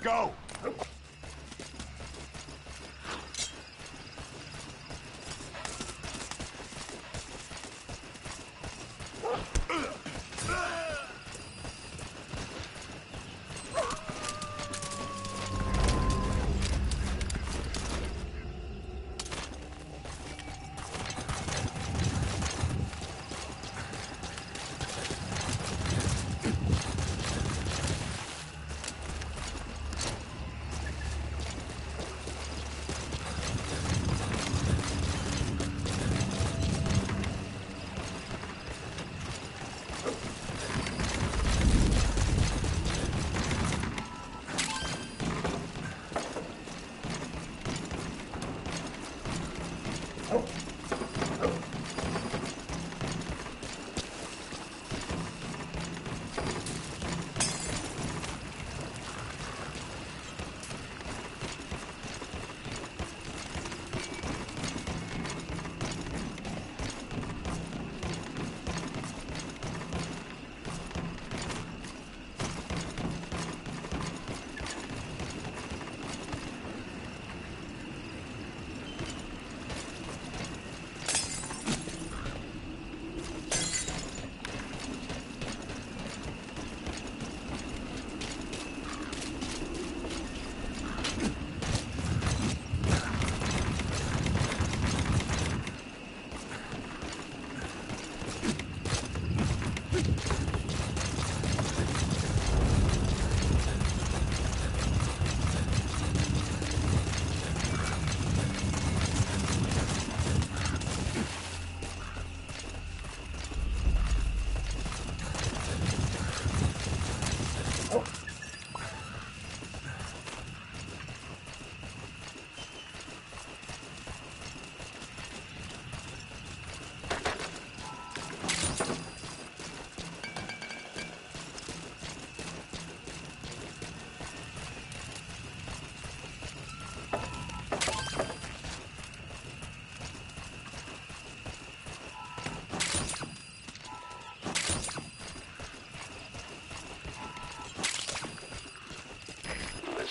Go!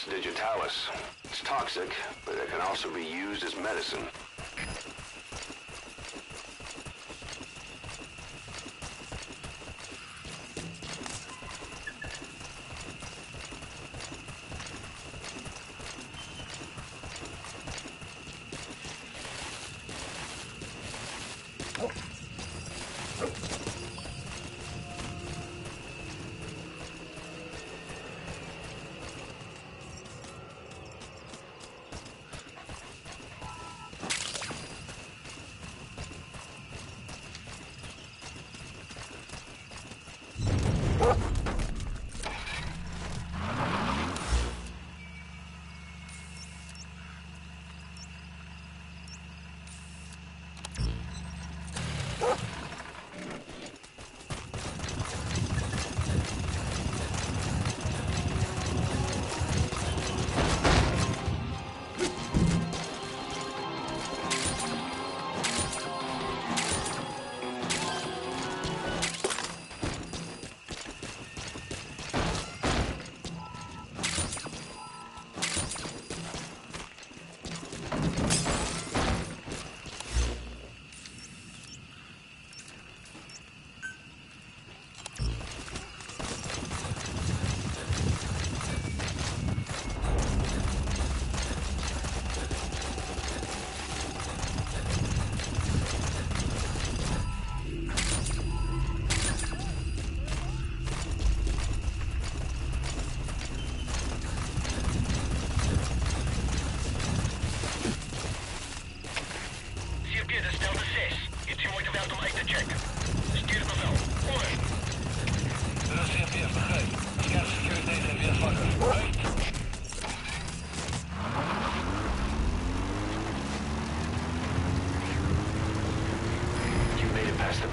Digitalis. It's toxic, but it can also be used as medicine.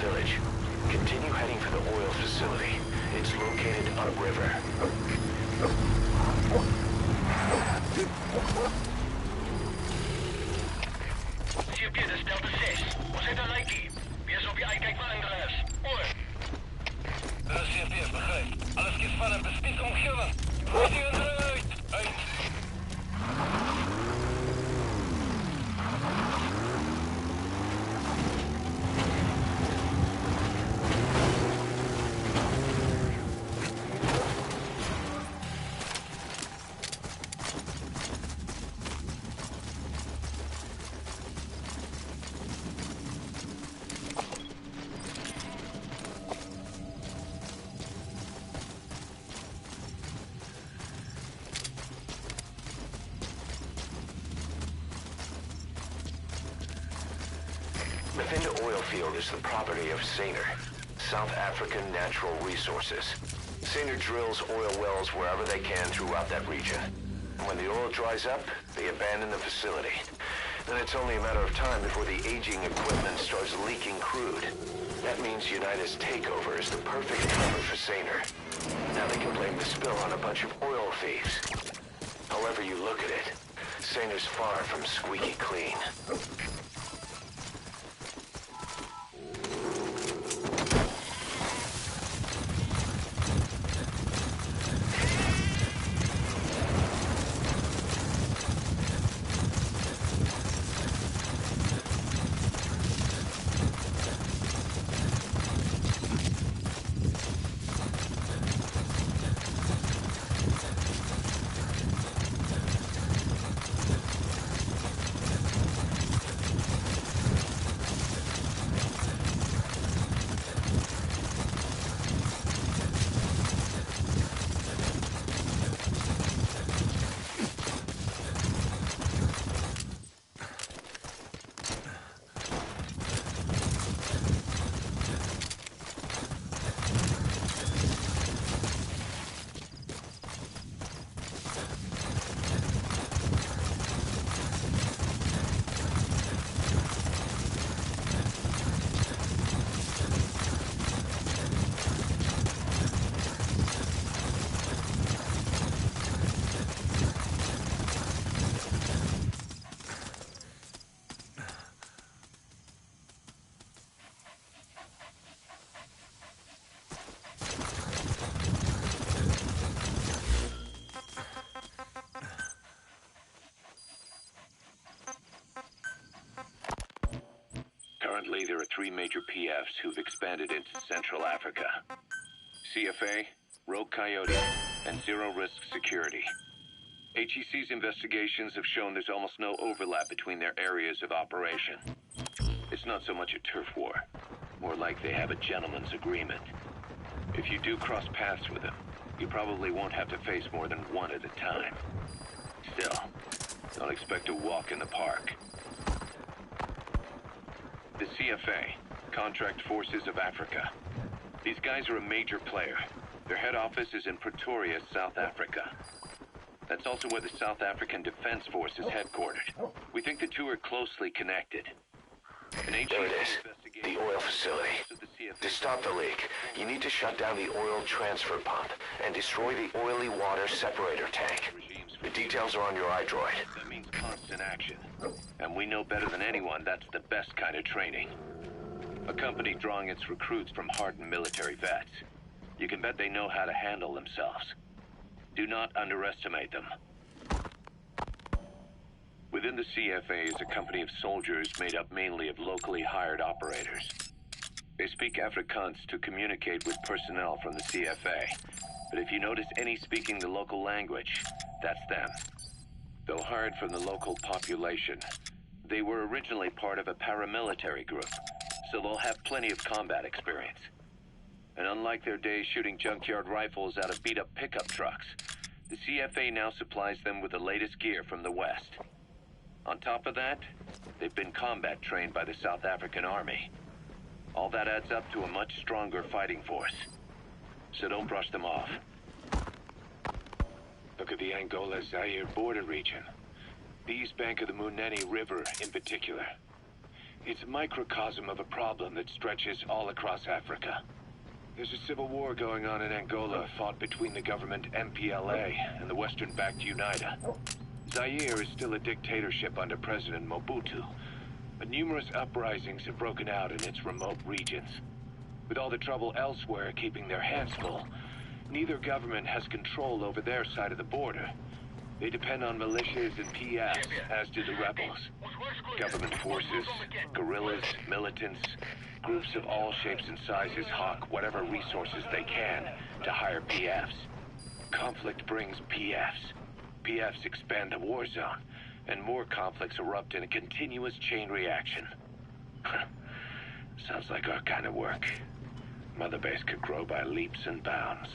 village. Continue heading for the oil facility. It's located upriver. CP, dat is Delta 6. We zitten Likey. Wees op je uitkijk voor Andreas. Oor. Dat is CP, begrijp. Alles kies van een besticht omgeven. Zie je eruit. Uit. Within the oil field is the property of Saner, South African Natural Resources. Saner drills oil wells wherever they can throughout that region. And when the oil dries up, they abandon the facility. Then it's only a matter of time before the aging equipment starts leaking crude. That means United's takeover is the perfect cover for Saner. Now they can blame the spill on a bunch of oil thieves. However you look at it, Saner's far from squeaky clean. Currently, there are 3 major PFs who've expanded into Central Africa. CFA, Rogue Coyote, and Zero Risk Security. HEC's investigations have shown there's almost no overlap between their areas of operation. It's not so much a turf war, more like they have a gentleman's agreement. If you do cross paths with them, you probably won't have to face more than one at a time. Still, don't expect a walk in the park. The CFA, Contract Forces of Africa. These guys are a major player. Their head office is in Pretoria, South Africa. That's also where the South African Defense Force is headquartered. We think the two are closely connected. There it is, the oil facility. To stop the leak, you need to shut down the oil transfer pump and destroy the oily water separator tank. The details are on your iDroid. That means constant action. And we know better than anyone that's the best kind of training. A company drawing its recruits from hardened military vets. You can bet they know how to handle themselves. Do not underestimate them. Within the CFA is a company of soldiers made up mainly of locally hired operators. They speak Afrikaans to communicate with personnel from the CFA. But if you notice any speaking the local language, that's them. Though hired from the local population, they were originally part of a paramilitary group, so they'll have plenty of combat experience. And unlike their days shooting junkyard rifles out of beat-up pickup trucks, the CFA now supplies them with the latest gear from the West. On top of that, they've been combat trained by the South African Army. All that adds up to a much stronger fighting force. So don't brush them off. Look at the Angola-Zaire border region. The east bank of the Munene River in particular. It's a microcosm of a problem that stretches all across Africa. There's a civil war going on in Angola, fought between the government MPLA and the Western-backed UNITA. Zaire is still a dictatorship under President Mobutu, but numerous uprisings have broken out in its remote regions. With all the trouble elsewhere keeping their hands full, neither government has control over their side of the border. They depend on militias and PFs, as do the rebels. Government forces, guerrillas, militants, groups of all shapes and sizes hawk whatever resources they can to hire PFs. Conflict brings PFs. PFs expand the war zone, and more conflicts erupt in a continuous chain reaction. Sounds like our kind of work. Mother Base could grow by leaps and bounds.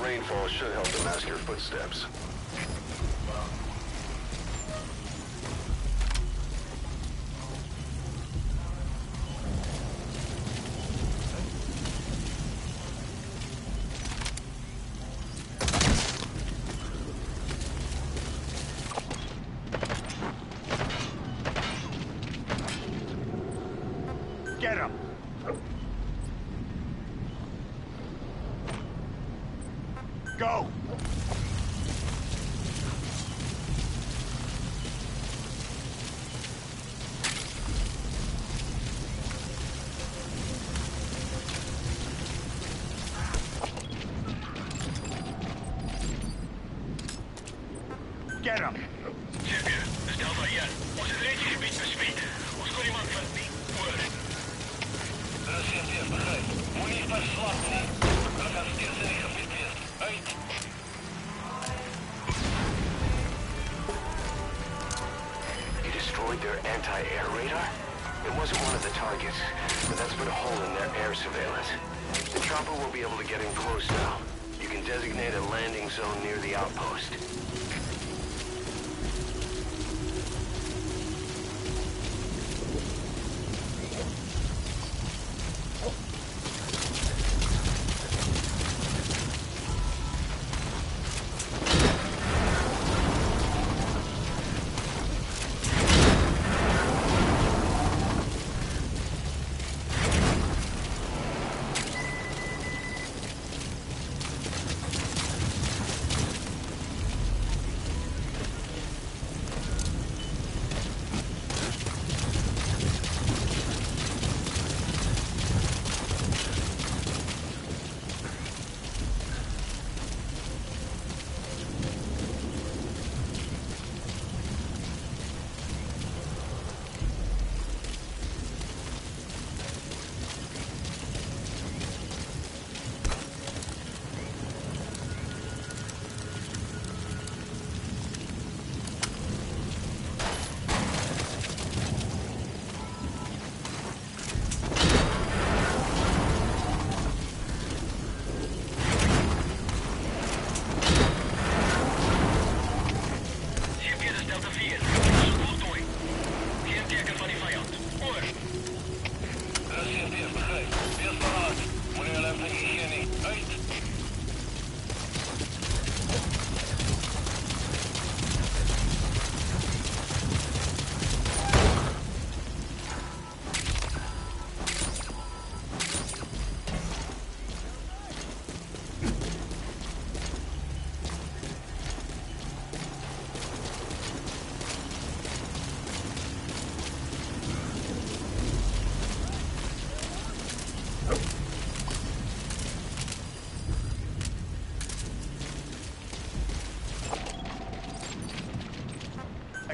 Rainfall should help to mask your footsteps. Get him! Go! Get him! Champion, is Delta hier. Ons het reeds gebied bespied. Ons kon iemand vind nie. Oor. CMP, begrijp. Moet niet verslag nie. Hulle gaan steeds in die gebied wees. Uit! You destroyed their anti-air radar? It wasn't one of the targets, but that's put a hole in their air surveillance. The chopper will be able to get in close now. You can designate a landing zone near the outpost.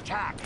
Attack!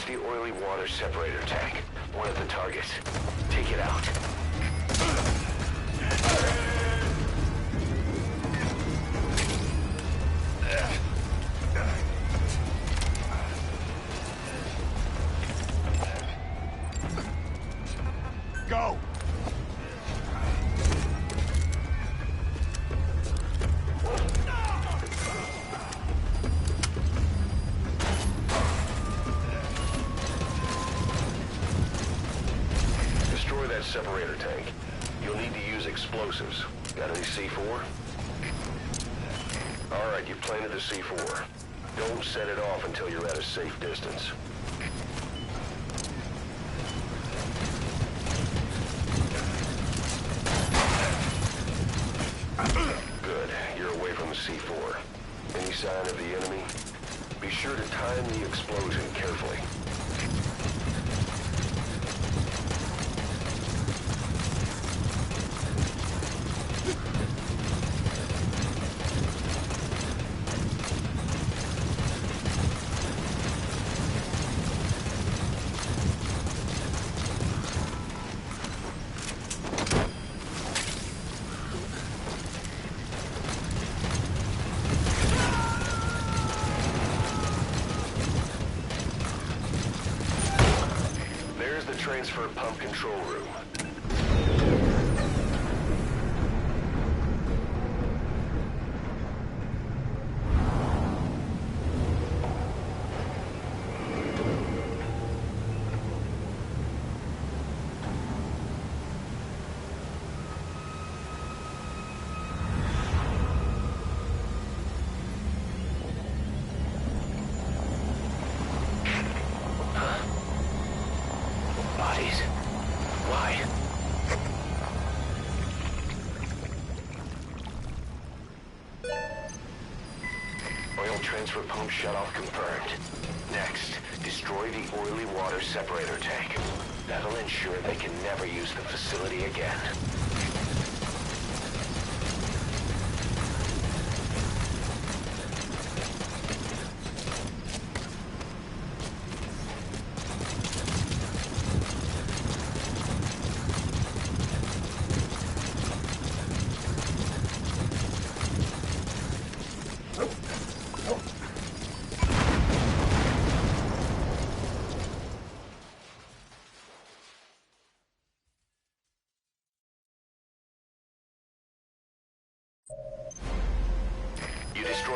The oily water separator tank. One of the targets. Take it out. Go! Separator tank. You'll need to use explosives. Got any C4? Alright, you planted the C4. Don't set it off until you're at a safe distance. Good. You're away from the C4. Any sign of the enemy? Be sure to time the explosion carefully. Transfer pump control room. transfer pump shutoff confirmed. Next, destroy the oily water separator tank. That'll ensure they can never use the facility again.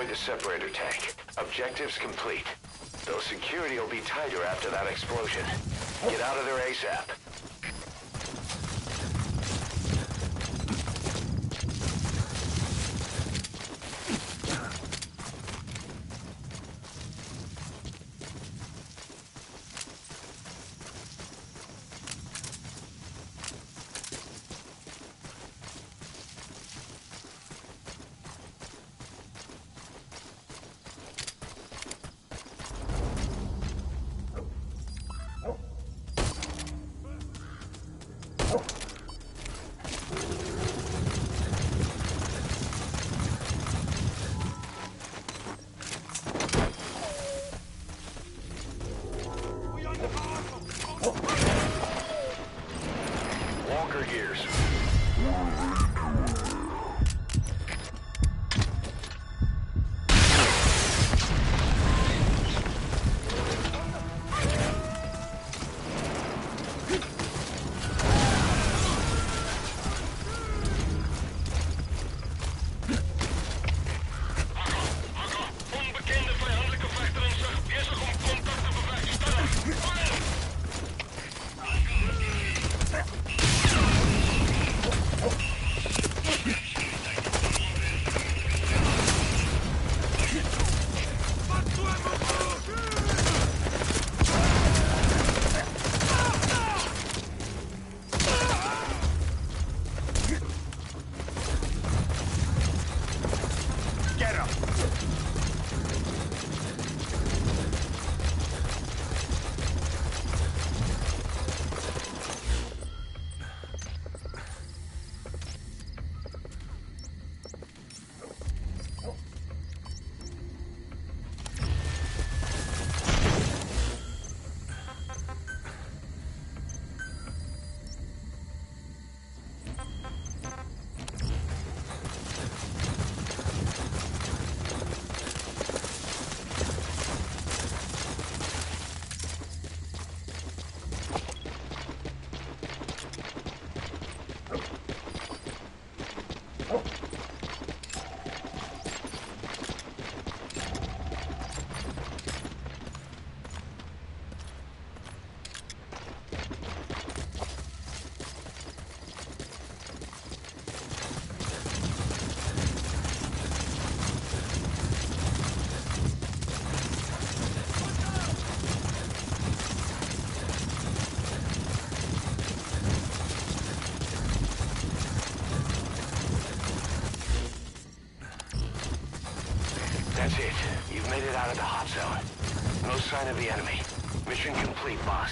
The separator tank. Objectives complete. Though security will be tighter after that explosion. Get out of there ASAP. Gears. That's it. You've made it out of the hot zone. No sign of the enemy. Mission complete, boss.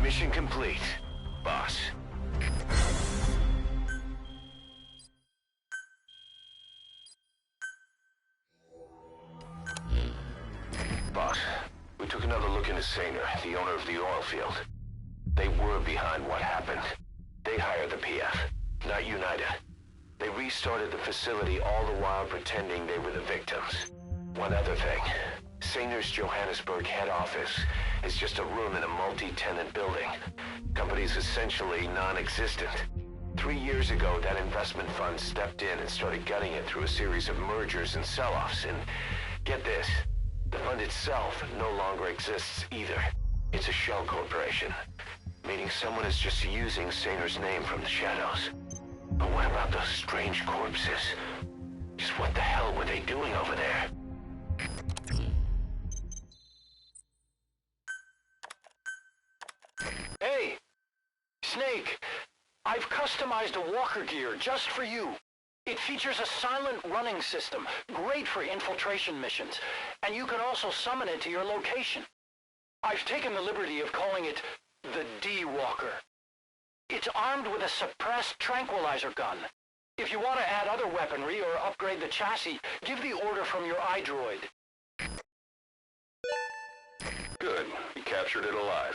Mission complete, boss. Boss, we took another look into Saner, the owner of the oil field. They were behind what happened. They hired the PF, not United. They restarted the facility all the while pretending they were the victims. One other thing. Saner's Johannesburg head office is just a room in a multi-tenant building. Company's essentially non-existent. 3 years ago, that investment fund stepped in and started gutting it through a series of mergers and sell-offs. And get this, the fund itself no longer exists either. It's a shell corporation. Meaning someone is just using Sator's name from the shadows. But what about those strange corpses? Just what the hell were they doing over there? Hey! Snake! I've customized a walker gear just for you. It features a silent running system, great for infiltration missions, and you can also summon it to your location. I've taken the liberty of calling it the D-Walker. It's armed with a suppressed tranquilizer gun. If you want to add other weaponry or upgrade the chassis, give the order from your iDroid. Good. You captured it alive.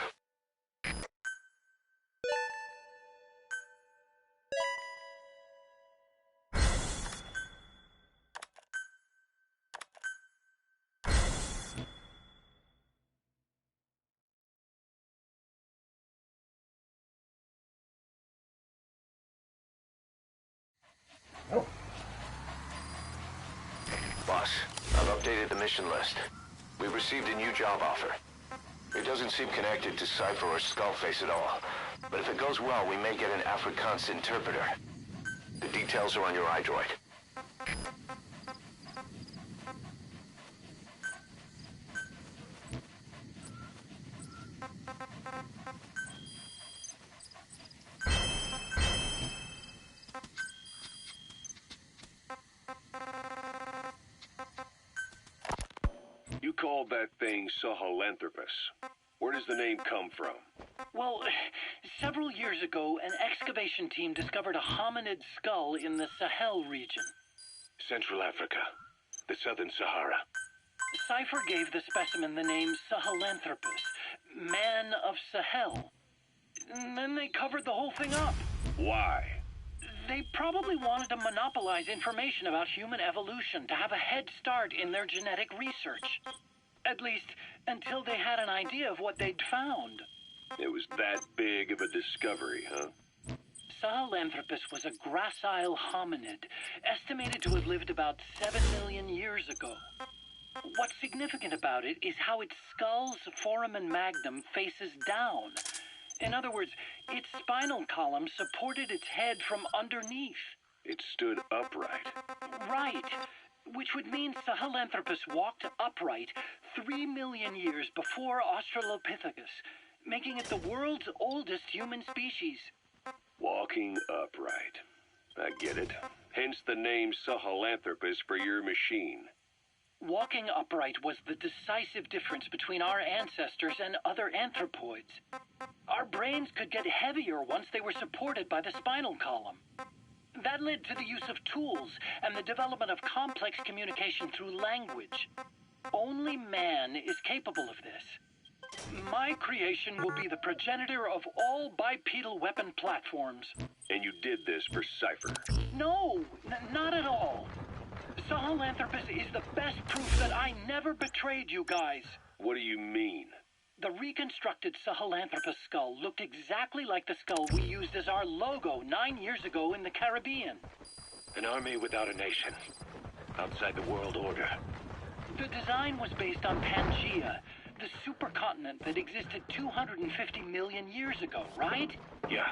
Boss, I've updated the mission list. We've received a new job offer. It doesn't seem connected to Cypher or Skullface at all. But if it goes well, we may get an Afrikaans interpreter. The details are on your iDroid. You called that thing Sahelanthropus. Where does the name come from? Well, several years ago, an excavation team discovered a hominid skull in the Sahel region. Central Africa. The Southern Sahara. Cypher gave the specimen the name Sahelanthropus, Man of Sahel. And then they covered the whole thing up. Why? They probably wanted to monopolize information about human evolution to have a head start in their genetic research. At least, until they had an idea of what they'd found. It was that big of a discovery, huh? Sahelanthropus was a gracile hominid, estimated to have lived about 7 million years ago. What's significant about it is how its skull's foramen magnum faces down. In other words, its spinal column supported its head from underneath. It stood upright. Right. Which would mean Sahelanthropus walked upright 3 million years before Australopithecus, making it the world's oldest human species. Walking upright. I get it. Hence the name Sahelanthropus for your machine. Walking upright was the decisive difference between our ancestors and other anthropoids. Our brains could get heavier once they were supported by the spinal column. That led to the use of tools and the development of complex communication through language. Only man is capable of this. My creation will be the progenitor of all bipedal weapon platforms. And you did this for Cypher? No, not at all. Sahelanthropus is the best proof that I never betrayed you guys. What do you mean? The reconstructed Sahelanthropus skull looked exactly like the skull we used as our logo 9 years ago in the Caribbean. An army without a nation. Outside the world order. The design was based on Pangea, the supercontinent that existed 250 million years ago, right? Yeah.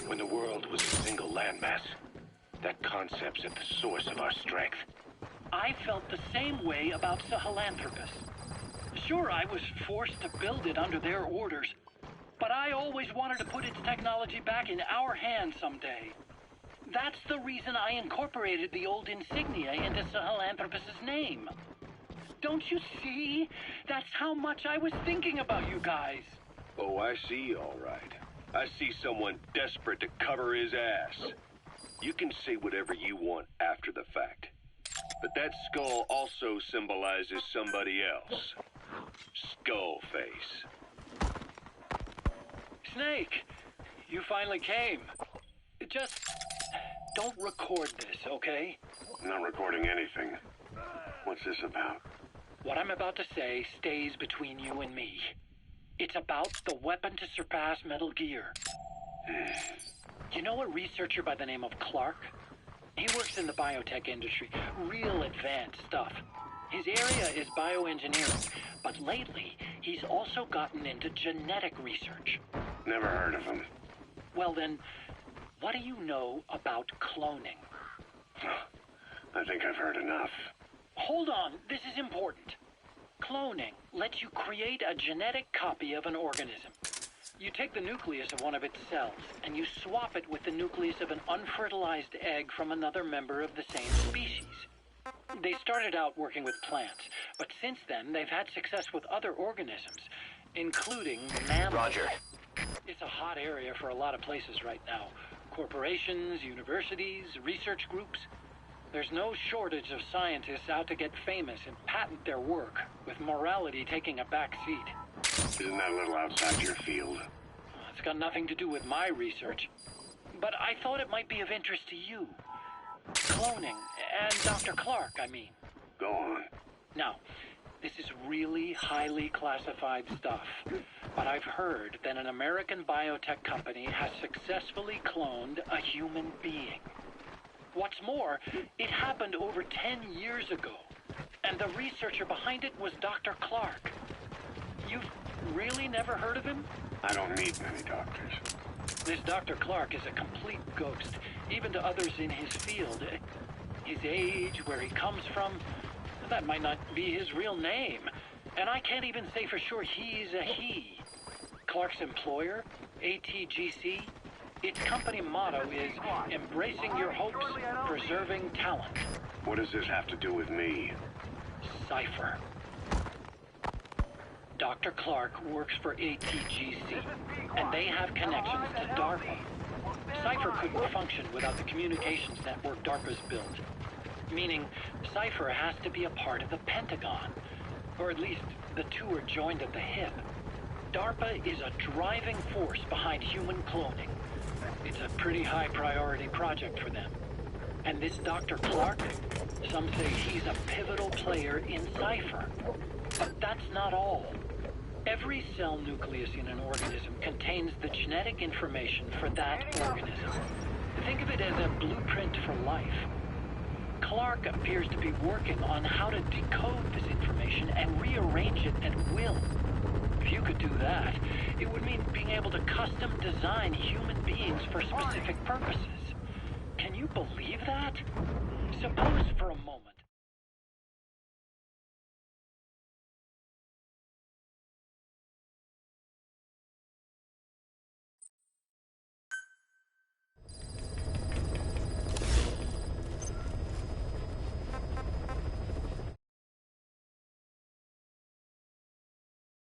When the world was a single landmass. That concept's at the source of our strength. I felt the same way about Sahelanthropus. Sure, I was forced to build it under their orders, but I always wanted to put its technology back in our hands someday. That's the reason I incorporated the old insignia into Sahelanthropus' name. Don't you see? That's how much I was thinking about you guys. Oh, I see, all right. I see someone desperate to cover his ass. You can say whatever you want after the fact. But that skull also symbolizes somebody else. Skullface. Snake, you finally came. Just don't record this, okay? I'm not recording anything. What's this about? What I'm about to say stays between you and me. It's about the weapon to surpass Metal Gear. You know a researcher by the name of Clark? He works in the biotech industry, real advanced stuff. His area is bioengineering, but lately he's also gotten into genetic research. Never heard of him. Well then, what do you know about cloning? I think I've heard enough. Hold on, this is important. Cloning lets you create a genetic copy of an organism. You take the nucleus of one of its cells, and you swap it with the nucleus of an unfertilized egg from another member of the same species. They started out working with plants, but since then they've had success with other organisms, including mammals. Roger. It's a hot area for a lot of places right now. Corporations, universities, research groups. There's no shortage of scientists out to get famous and patent their work, with morality taking a back seat. Isn't that a little outside your field? It's got nothing to do with my research. But I thought it might be of interest to you. Cloning, and Dr. Clark, I mean. Go on. Now, this is really highly classified stuff, but I've heard that an American biotech company has successfully cloned a human being. What's more, it happened over 10 years ago, and the researcher behind it was Dr. Clark. You've really never heard of him? I don't need many doctors. This Dr. Clark is a complete ghost, even to others in his field. His age, where he comes from, that might not be his real name. And I can't even say for sure he's a he. Clark's employer, ATGC, its company motto is embracing your hopes, preserving talent. What does this have to do with me? Cypher. Dr. Clark works for ATGC, and they have connections to DARPA. Cypher couldn't function without the communications network DARPA's built. Meaning, Cypher has to be a part of the Pentagon. Or at least, the two are joined at the hip. DARPA is a driving force behind human cloning. It's a pretty high priority project for them. And this Dr. Clark, some say he's a pivotal player in Cypher. But that's not all. Every cell nucleus in an organism contains the genetic information for that organism. Think of it as a blueprint for life. Clark appears to be working on how to decode this information and rearrange it at will. If you could do that, it would mean being able to custom design human beings for specific purposes. Can you believe that? Suppose